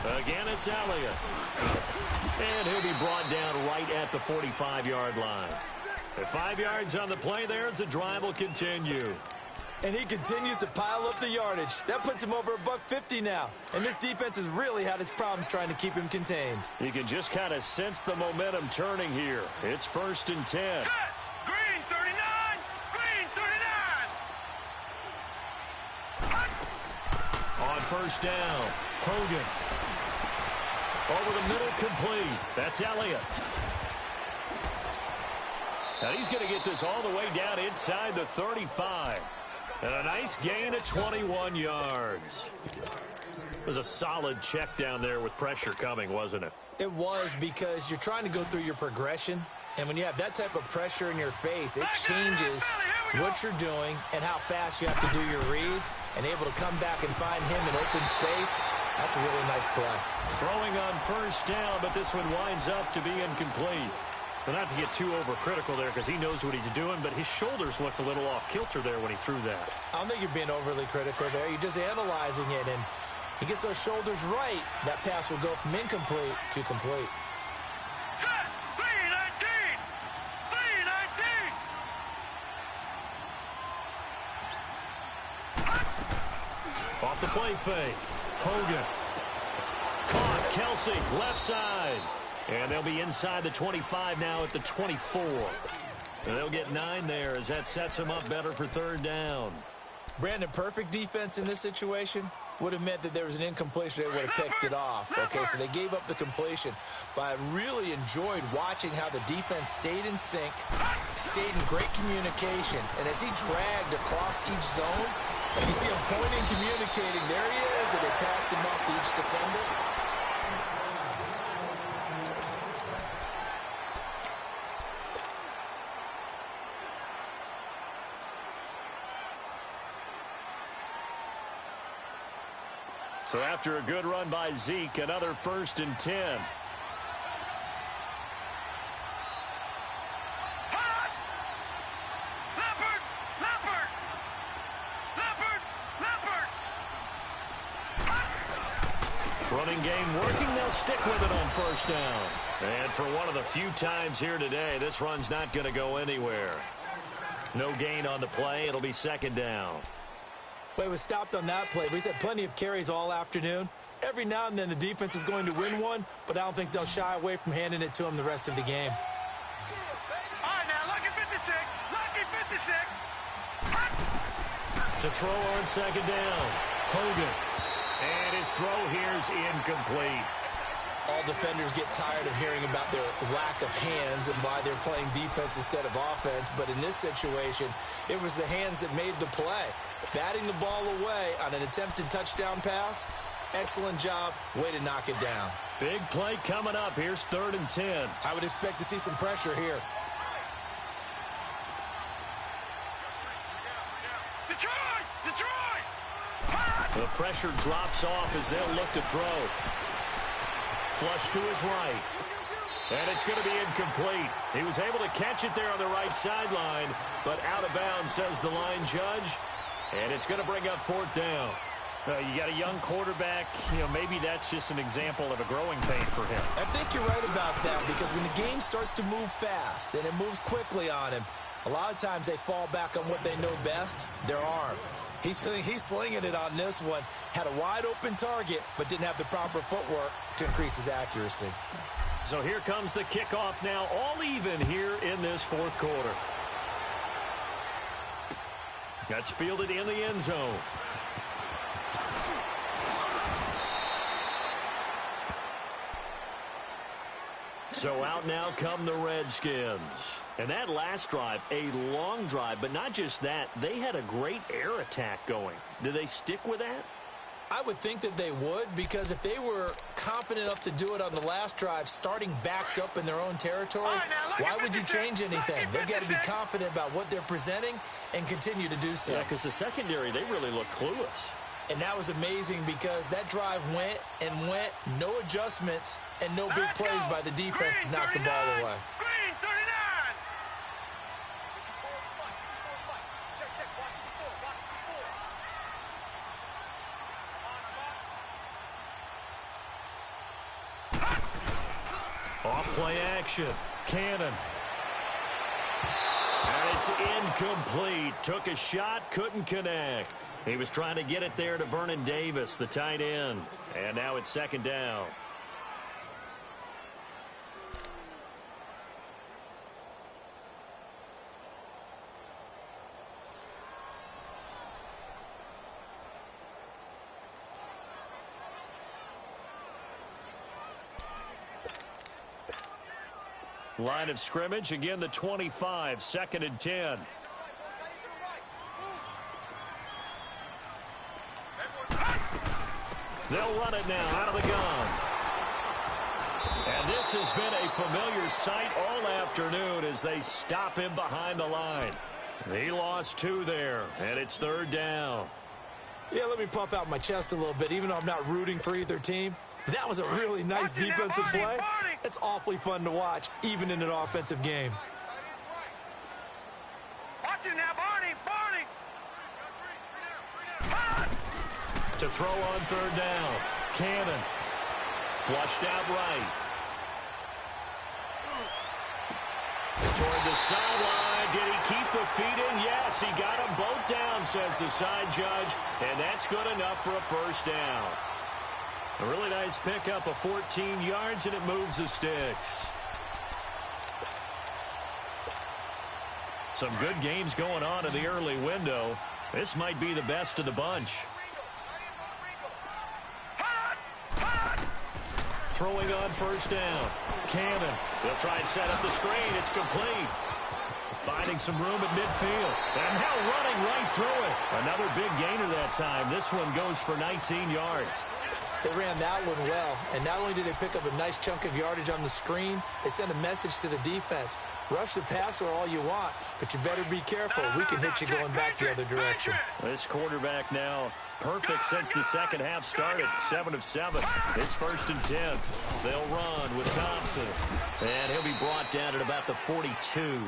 Again, it's Elliott. And he'll be brought down right at the 45-yard line. At 5 yards on the play there, as the drive will continue. And he continues to pile up the yardage. That puts him over $150 now. And this defense has really had its problems trying to keep him contained. You can just kind of sense the momentum turning here. It's 1st and 10. Set. Green 39. Green 39. On 1st down, Hogan. Over the middle, complete. That's Elliott. Now he's going to get this all the way down inside the 35. And a nice gain of 21 yards. It was a solid check down there with pressure coming, wasn't it? It was, because you're trying to go through your progression. And when you have that type of pressure in your face, it changes what you're doing and how fast you have to do your reads. And able to come back and find him in open space, that's a really nice play. Throwing on 1st down, but this one winds up to be incomplete. But not to get too overcritical there, because he knows what he's doing, but his shoulders looked a little off kilter there when he threw that. I don't think you're being overly critical there. You're just analyzing it, and he gets those shoulders right. That pass will go from incomplete to complete. Set. 319. 319. Off the play fake. Hogan. Caught. Kelsey, left side. And they'll be inside the 25 now at the 24. And they'll get 9 there as that sets them up better for 3rd down. Brandon, perfect defense in this situation would have meant that there was an incompletion. They would have picked it off. Okay, so they gave up the completion. But I really enjoyed watching how the defense stayed in sync, stayed in great communication. And as he dragged across each zone, you see him pointing, communicating. There he is. it. They passed him off to each defender. So after a good run by Zeke, another 1st and 10. Running game working. They'll stick with it on 1st down. And for one of the few times here today, this run's not going to go anywhere. No gain on the play. It'll be 2nd down. Play was stopped on that play. He's had plenty of carries all afternoon. Every now and then the defense is going to win one, but I don't think they'll shy away from handing it to him the rest of the game. All right, now, lucky 56. Lucky 56. To throw on 2nd down. Hogan. And his throw here's incomplete. All defenders get tired of hearing about their lack of hands and why they're playing defense instead of offense. But in this situation, it was the hands that made the play. Batting the ball away on an attempted touchdown pass, excellent job. Way to knock it down. Big play coming up. Here's 3rd and 10. I would expect to see some pressure here. Detroit! Detroit! The pressure drops off as they'll look to throw. Flush to his right. And it's going to be incomplete. He was able to catch it there on the right sideline, but out of bounds, says the line judge. And it's going to bring up 4th down. You got a young quarterback. Maybe that's just an example of a growing pain for him. I think you're right about that, because when the game starts to move fast and it moves quickly on him, a lot of times they fall back on what they know best, their arm. He's slinging it on this one. Had a wide-open target, but didn't have the proper footwork to increase his accuracy. So here comes the kickoff now, all even here in this 4th quarter. That's fielded in the end zone. So out now come the Redskins. And that last drive, a long drive, but not just that, they had a great air attack going. Do they stick with that? I would think that they would, because if they were confident enough to do it on the last drive, starting backed up in their own territory, why would you change anything? They've got to be confident about what they're presenting and continue to do so. Yeah, because the secondary, they really look clueless. And that was amazing, because that drive went and went, no adjustments, and no big plays by the defense to knock the ball away. Green 39. Off play action. Cannon. And it's incomplete. Took a shot, couldn't connect. He was trying to get it there to Vernon Davis, the tight end. And now it's 2nd down. Line of scrimmage, again the 25, 2nd and 10. They'll run it now out of the gun. And this has been a familiar sight all afternoon as they stop him behind the line. He lost 2 there, and it's 3rd down. Yeah, let me puff out my chest a little bit, even though I'm not rooting for either team. That was a really nice defensive play. It's awfully fun to watch, even in an offensive game. Watch it now, Barney. Barney. To throw on 3rd down. Cannon. Flushed out right. Toward the sideline. Did he keep the feet in? Yes, he got them both down, says the side judge. And that's good enough for a 1st down. A really nice pickup of 14 yards, and it moves the sticks. Some good games going on in the early window. This might be the best of the bunch. Throwing on 1st down. Cannon. They'll try and set up the screen. It's complete. Finding some room at midfield. And now running right through it. Another big gainer that time. This one goes for 19 yards. They ran that one well. And not only did they pick up a nice chunk of yardage on the screen, they sent a message to the defense. Rush the passer all you want, but you better be careful. We can hit you going back the other direction. This quarterback now perfect since the second half started. 7 of 7. It's 1st and 10. They'll run with Thompson. And he'll be brought down at about the 42.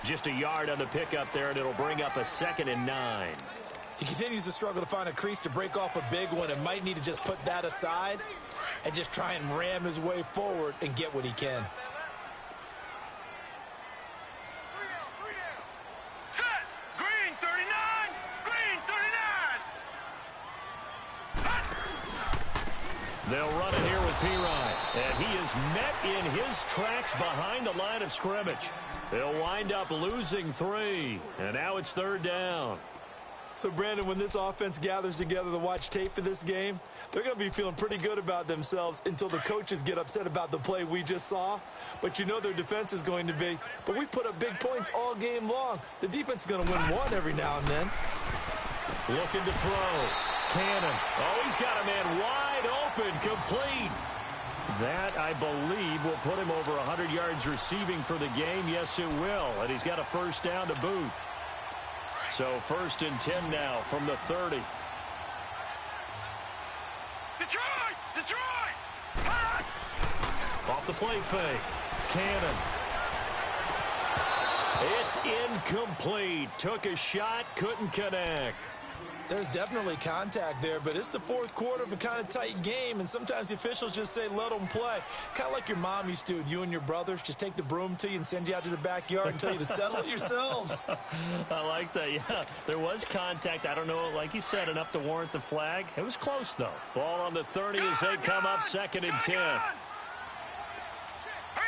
Just a yard on the pickup there, and it'll bring up a 2nd and 9. He continues to struggle to find a crease to break off a big one and might need to just put that aside and just try and ram his way forward and get what he can. Set. Green 39. Green 39. They'll run it here with Pirine. And he is met in his tracks behind the line of scrimmage. They'll wind up losing 3. And now it's 3rd down. So, Brandon, when this offense gathers together to watch tape for this game, they're going to be feeling pretty good about themselves until the coaches get upset about the play we just saw. But you know their defense is going to be. But we put up big points all game long. The defense is going to win one every now and then. Looking to throw. Cannon. Oh, he's got a man wide open, complete. That, I believe, will put him over 100 yards receiving for the game. Yes, it will. And he's got a 1st down to boot. So 1st and 10 now from the 30. Detroit! Detroit! Off the play fake. Cannon. It's incomplete. Took a shot, couldn't connect. There's definitely contact there, but it's the 4th quarter of a kind of tight game, and sometimes the officials just say, let them play. Kind of like your mom used to with you and your brothers. Just take the broom to you and send you out to the backyard and tell you to settle it yourselves. I like that, yeah. There was contact. I don't know, like you said, enough to warrant the flag. It was close, though. Ball on the 30 as they come up 2nd and 10. Hurry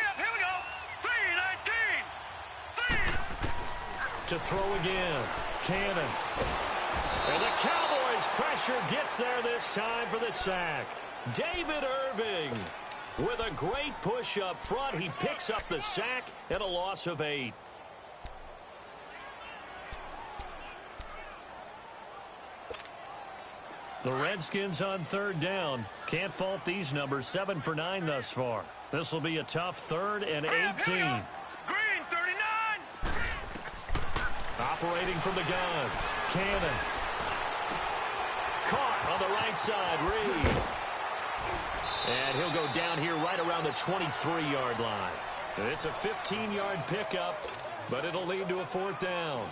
up, here we go. 3-19. To throw again. Cannon. And the Cowboys' pressure gets there this time for the sack. David Irving with a great push up front. He picks up the sack and a loss of 8. The Redskins on 3rd down. Can't fault these numbers. 7 for 9 thus far. This will be a tough 3rd and 18. Green 39. Operating from the gun. Cannon. Caught on the right side, Reed. And he'll go down here right around the 23-yard line. It's a 15-yard pickup, but it'll lead to a 4th down.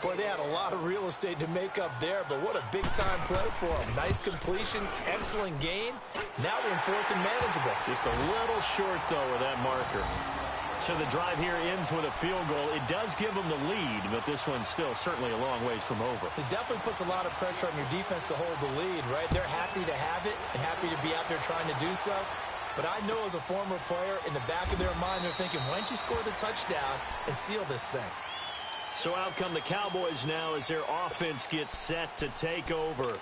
Boy, they had a lot of real estate to make up there, but what a big-time play for them. Nice completion, excellent gain. Now they're in 4th and manageable. Just a little short, though, with that marker. So the drive here ends with a field goal. It does give them the lead, but this one's still certainly a long ways from over. It definitely puts a lot of pressure on your defense to hold the lead, right? They're happy to have it and happy to be out there trying to do so. But I know as a former player, in the back of their mind, they're thinking, why don't you score the touchdown and seal this thing? So out come the Cowboys now as their offense gets set to take over.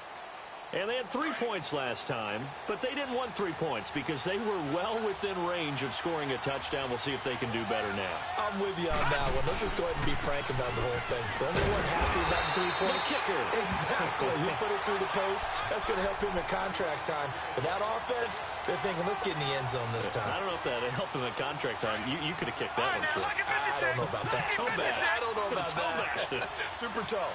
And they had 3 points last time, but they didn't want 3 points because they were well within range of scoring a touchdown. We'll see if they can do better now. I'm with you on that one. Let's just go ahead and be frank about the whole thing. The only one happy about the 3-point kicker. Exactly. You put it through the post. That's going to help him in contract time. But that offense, they're thinking, let's get in the end zone this time. I don't know if that helped him in contract time. You could have kicked that one through. I don't know about that. Toe bash. I don't know about that. Super toe.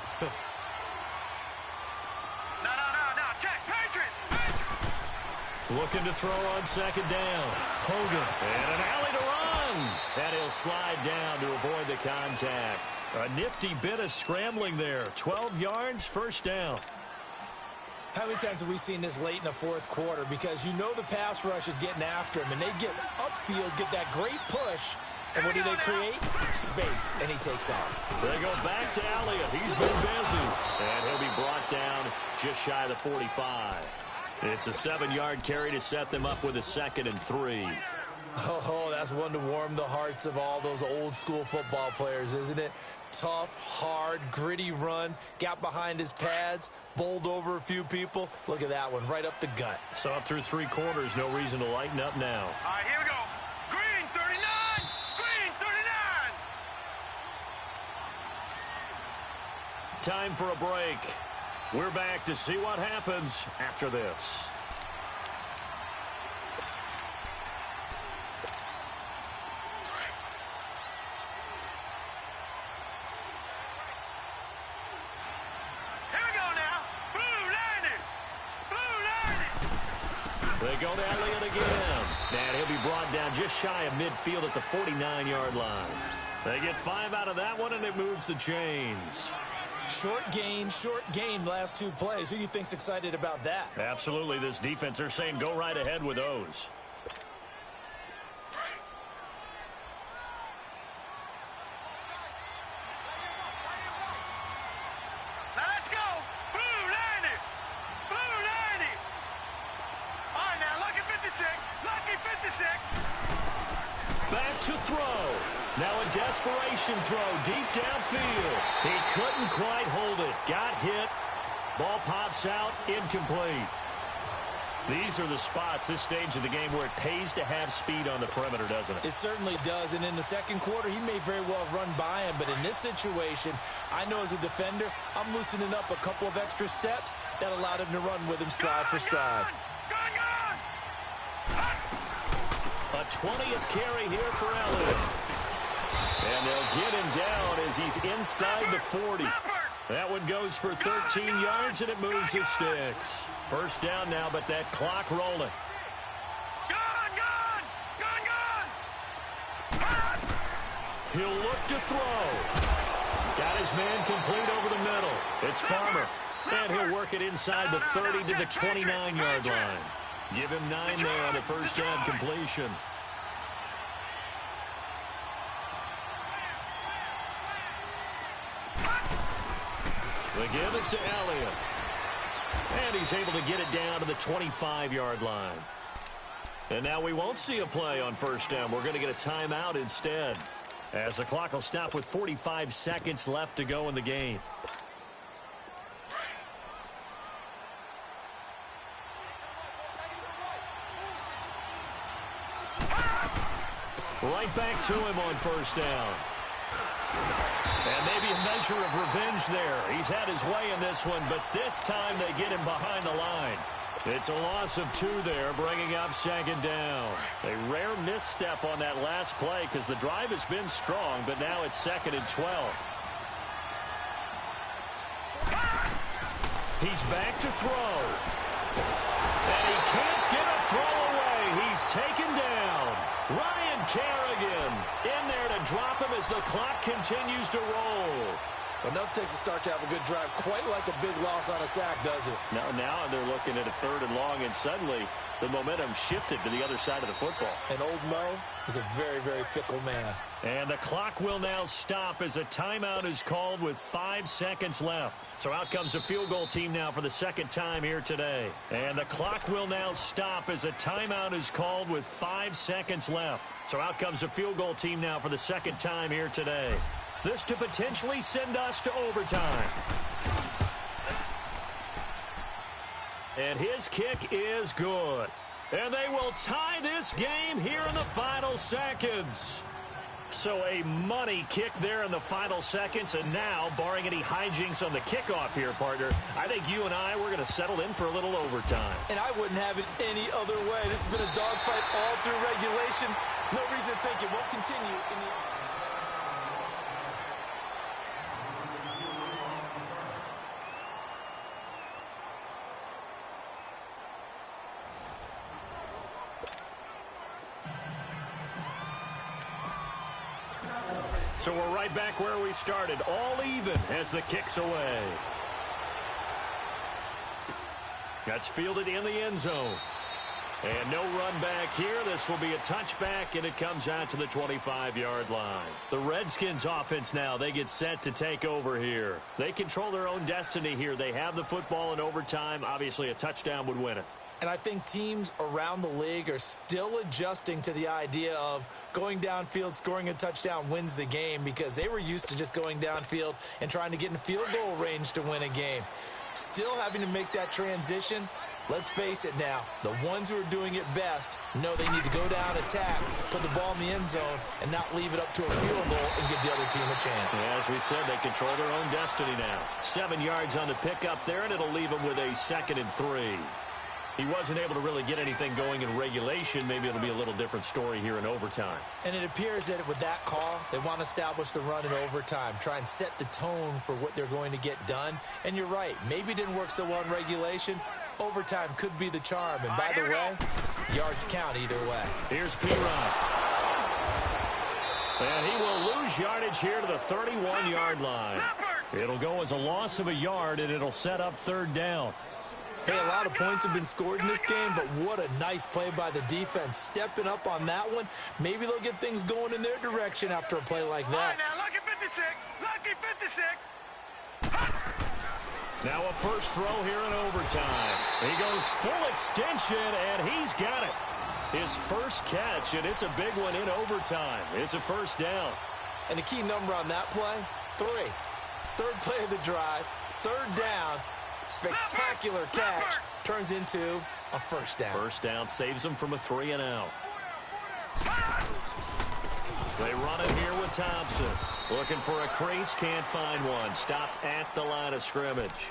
Looking to throw on 2nd down. Hogan. And an alley to run. And he'll slide down to avoid the contact. A nifty bit of scrambling there. 12 yards, 1st down. How many times have we seen this late in the 4th quarter? Because you know the pass rush is getting after him, and they get upfield, get that great push, and what do they create? Space, and he takes off. They go back to Elliott. He's been busy. And he'll be brought down just shy of the 45. It's a 7-yard carry to set them up with a 2nd and 3. Oh, that's one to warm the hearts of all those old-school football players, isn't it? Tough, hard, gritty run. Got behind his pads, bowled over a few people. Look at that one, right up the gut. So up through 3 quarters, no reason to lighten up now. All right, here we go. Green 39. Green 39. time for a break. We're back to see what happens after this. They go to Elliott again. And he'll be brought down just shy of midfield at the 49-yard line. They get 5 out of that one, and it moves the chains. Short gain last 2 plays. Who do you think's excited about that? Absolutely. This defense, they're saying go right ahead with those. Back to throw. Now a desperation throw deep downfield. He couldn't quite hold it. Got hit. Ball pops out. Incomplete. These are the spots, this stage of the game, where it pays to have speed on the perimeter, doesn't it? It certainly does. And in the second quarter, he may very well run by him. But in this situation, I know as a defender, I'm loosening up a couple of extra steps that allowed him to run with him stride for stride. A 20th carry here for Elliott. And they'll get him down as he's inside the 40. That one goes for 13 yards, and it moves his sticks. First down now, but that clock rolling. He'll look to throw. Got his man complete over the middle. It's Farmer. And he'll work it inside the 30 to the 29-yard line. Give him 9 there on a first down completion. The give is to Elliott. And he's able to get it down to the 25-yard line. And now we won't see a play on first down. We're going to get a timeout instead, as the clock will stop with 45 seconds left to go in the game. Right back to him on first down. And maybe a measure of revenge there. He's had his way in this one, but this time they get him behind the line. It's a loss of 2 there, bringing up second down. A rare misstep on that last play because the drive has been strong, but now it's 2nd and 12. He's back to throw. And he can't get a throw away. He's taken down. Ryan Kerrigan in there to drop him as the clock continues to roll. Enough takes a start to have a good drive. Quite like a big loss on a sack, does it? Now they're looking at a 3rd and long, and suddenly the momentum shifted to the other side of the football. And old Mo is a very, very fickle man. And the clock will now stop as a timeout is called with 5 seconds left. So out comes the field goal team now for the second time here today. And the clock will now stop as a timeout is called with 5 seconds left. So out comes the field goal team now for the second time here today. This to potentially send us to overtime. And his kick is good. And they will tie this game here in the final seconds. So a money kick there in the final seconds. And now, barring any hijinks on the kickoff here, partner, I think you and I, we're going to settle in for a little overtime. And I wouldn't have it any other way. This has been a dogfight all through regulation. No reason to think it won't continue in the... So we're right back where we started, all even as the kick's away. That's fielded in the end zone. And no run back here. This will be a touchback, and it comes out to the 25-yard line. The Redskins offense now, they get set to take over here. They control their own destiny here. They have the football in overtime. Obviously, a touchdown would win it. And I think teams around the league are still adjusting to the idea of going downfield, scoring a touchdown wins the game, because they were used to just going downfield and trying to get in field goal range to win a game. Still having to make that transition, Let's face it now, the ones who are doing it best know they need to go down, attack, put the ball in the end zone, and not leave it up to a field goal and give the other team a chance. Yeah, as we said, they control their own destiny now. 7 yards on the pickup there, and it'll leave them with a 2nd and 3. He wasn't able to really get anything going in regulation. Maybe it'll be a little different story here in overtime. And it appears that with that call, they want to establish the run in overtime, try and set the tone for what they're going to get done. And you're right, maybe it didn't work so well in regulation. Overtime could be the charm. And by the way, yards count either way. Here's P-Rod. And he will lose yardage here to the 31-yard line. It'll go as a loss of a yard, and it'll set up 3rd down. Hey, a lot of points have been scored in this game, but what a nice play by the defense. Stepping up on that one, maybe they'll get things going in their direction after a play like that. Now, lucky 56, lucky 56. Now a first throw here in overtime. He goes full extension, and he's got it. His first catch, and it's a big one in overtime. It's a 1st down. And the key number on that play, 3. 3rd play of the drive, 3rd down. Spectacular catch turns into a 1st down. 1st down saves them from a 3-and-out. They run it here with Thompson. Looking for a crease, can't find one. Stopped at the line of scrimmage.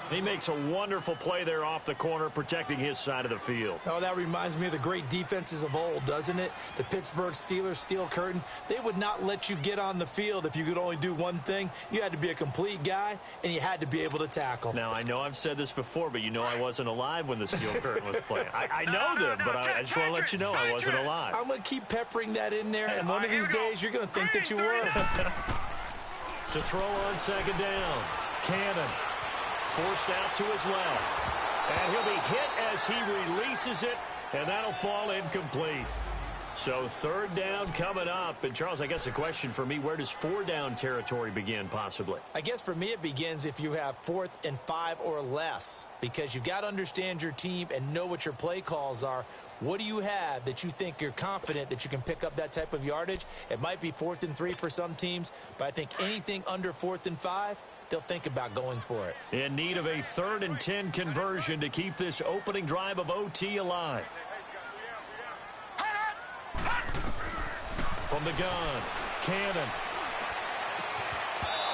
He makes a wonderful play there off the corner, protecting his side of the field. Oh, that reminds me of the great defenses of old, doesn't it? The Pittsburgh Steelers, steel curtain. They would not let you get on the field if you could only do one thing. You had to be a complete guy, and you had to be able to tackle. Now, I know I've said this before, but you know I wasn't alive when the steel curtain was playing. I know them, but I just want to let you know I wasn't alive. I'm going to keep peppering that in there, and one of these days you're going to think that you were. To throw on 2nd down, Cannon. Forced out to his left. And he'll be hit as he releases it, and that'll fall incomplete. So 3rd down coming up. And, Charles, I guess a question for me, where does 4-down territory begin possibly? I guess for me it begins if you have 4th and 5 or less, because you've got to understand your team and know what your play calls are. What do you have that you think you're confident that you can pick up that type of yardage? It might be 4th and 3 for some teams, but I think anything under 4th and 5, they'll think about going for it. In need of a 3rd and 10 conversion to keep this opening drive of OT alive. From the gun, Cannon.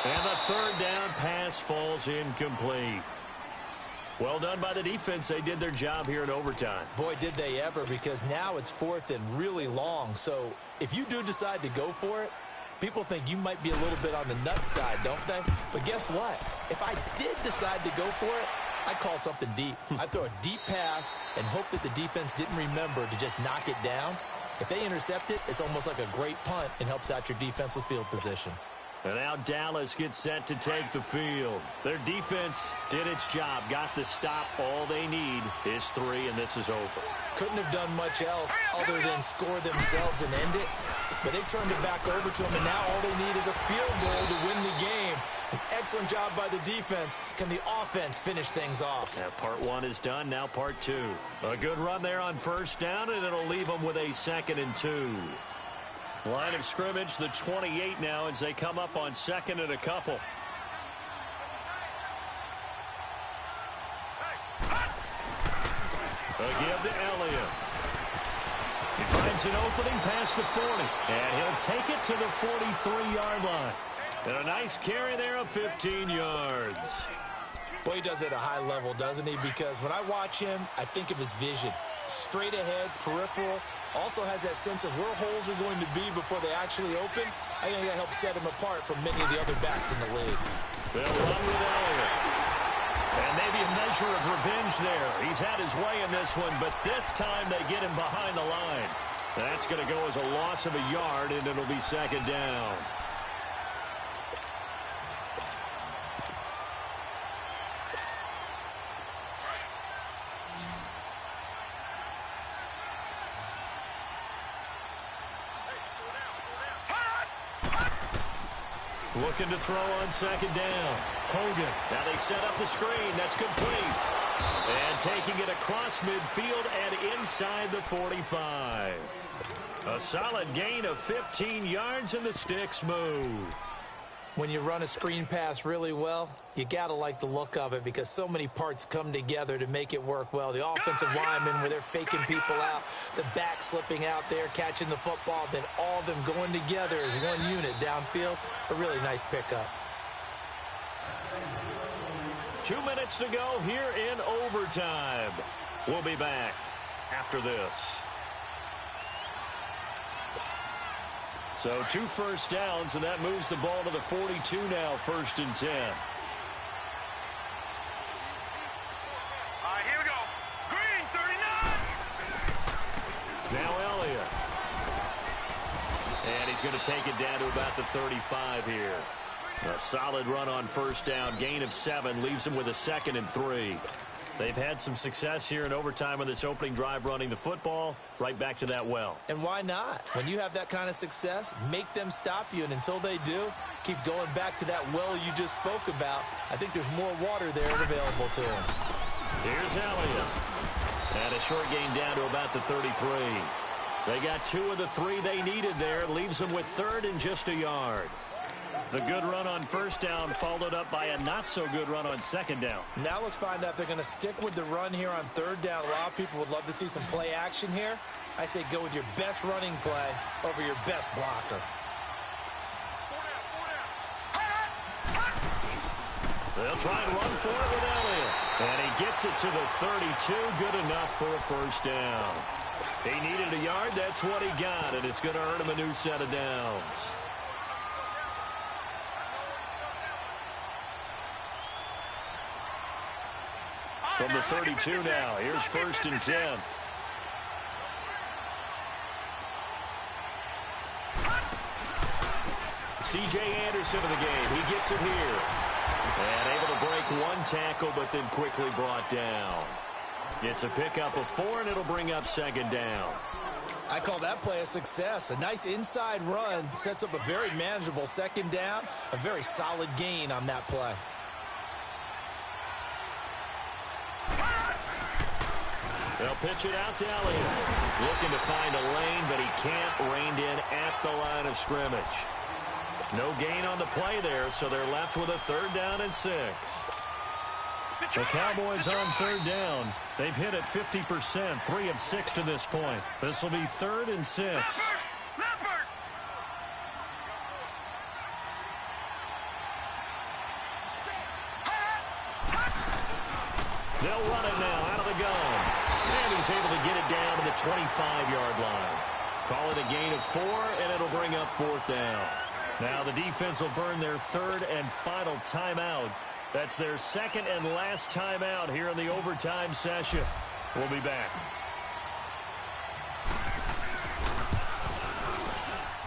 And the 3rd down pass falls incomplete. Well done by the defense. They did their job here in overtime. Boy, did they ever, because now it's 4th and really long. So if you do decide to go for it, people think you might be a little bit on the nut side, don't they? But guess what? If I did decide to go for it, I'd call something deep. I'd throw a deep pass and hope that the defense didn't remember to just knock it down. If they intercept it, it's almost like a great punt and helps out your defense with field position. And now Dallas gets set to take the field. Their defense did its job, got the stop. All they need is 3, and this is over. Couldn't have done much else other than score themselves and end it. But they turned it back over to them, and now all they need is a field goal to win the game. An excellent job by the defense. Can the offense finish things off? Yeah, part 1 is done, now part 2. A good run there on 1st down, and it'll leave them with a 2nd and 2. Line of scrimmage, the 28 now as they come up on 2nd and a couple. A give to Elliott. He finds an opening past the 40, and he'll take it to the 43-yard line. And a nice carry there of 15 yards. Boy, he does it at a high level, doesn't he? Because when I watch him, I think of his vision. Straight ahead, peripheral. Also has that sense of where holes are going to be before they actually open. I think that helps set him apart from many of the other backs in the league. They'll run with Elliott. And maybe a measure of revenge there. He's had his way in this one, but this time they get him behind the line. That's going to go as a loss of a yard, and it'll be 2nd down. Looking to throw on 2nd down. Hogan. Now they set up the screen. That's complete. And taking it across midfield and inside the 45. A solid gain of 15 yards, and the sticks move. When you run a screen pass really well, you got to like the look of it because so many parts come together to make it work well. The offensive linemen, where they're faking people out, the back slipping out there, catching the football, then all of them going together as one unit downfield. A really nice pickup. 2 minutes to go here in overtime. We'll be back after this. So 2 first downs, and that moves the ball to the 42 now, 1st and 10. All right, here we go. Green, 39. Now Elliott. And he's going to take it down to about the 35 here. A solid run on 1st down. Gain of 7 leaves him with a 2nd and 3. They've had some success here in overtime on this opening drive running the football. Right back to that well. And why not? When you have that kind of success, make them stop you. And until they do, keep going back to that well you just spoke about. I think there's more water there available to him. Here's Elliott. And a short gain down to about the 33. They got 2 of the 3 they needed there. Leaves them with 3rd and just a yard. The good run on 1st down followed up by a not-so-good run on 2nd down. Now let's find out if they're going to stick with the run here on 3rd down. A lot of people would love to see some play action here. I say go with your best running play over your best blocker. They'll try and run for it with Elliott. And he gets it to the 32. Good enough for a 1st down. He needed a yard. That's what he got, and it's going to earn him a new set of downs. From the 32 now, here's 1st and 10. C.J. Anderson in the game. He gets it here. And able to break 1 tackle, but then quickly brought down. It's a pickup of 4, and it'll bring up 2nd down. I call that play a success. A nice inside run sets up a very manageable 2nd down. A very solid gain on that play. They'll pitch it out to Elliott. Looking to find a lane, but he can't. Reined in at the line of scrimmage. No gain on the play there, so they're left with a 3rd down and 6. The Cowboys on 3rd down. They've hit it 50%, 3 of 6 to this point. This will be 3rd and 6. Leopard. They'll run it now out of the gun. And he's able to get it down to the 25-yard line. Call it a gain of 4, and it'll bring up 4th down. Now the defense will burn their 3rd and final timeout. That's their 2nd and last timeout here in the overtime session. We'll be back.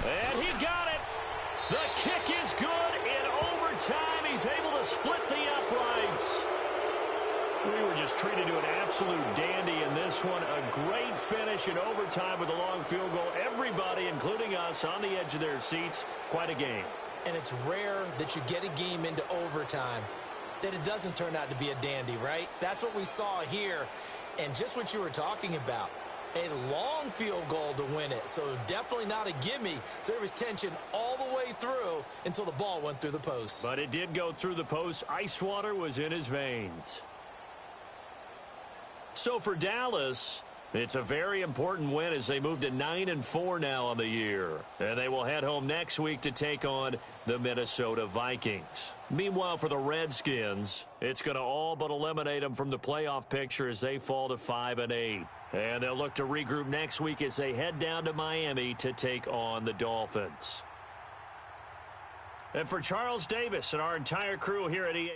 And he got it. The kick is good in overtime. He's able to split the uprights. We were just treated to an absolute dandy in this one. A great finish in overtime with a long field goal. Everybody, including us, on the edge of their seats. Quite a game. And it's rare that you get a game into overtime that it doesn't turn out to be a dandy, right? That's what we saw here. And just what you were talking about. A long field goal to win it. So definitely not a gimme. So there was tension all the way through until the ball went through the post. But it did go through the post. Ice water was in his veins. So for Dallas, it's a very important win as they move to 9-4 now on the year. And they will head home next week to take on the Minnesota Vikings. Meanwhile, for the Redskins, it's going to all but eliminate them from the playoff picture as they fall to 5-8. And they'll look to regroup next week as they head down to Miami to take on the Dolphins. And for Charles Davis and our entire crew here at EA.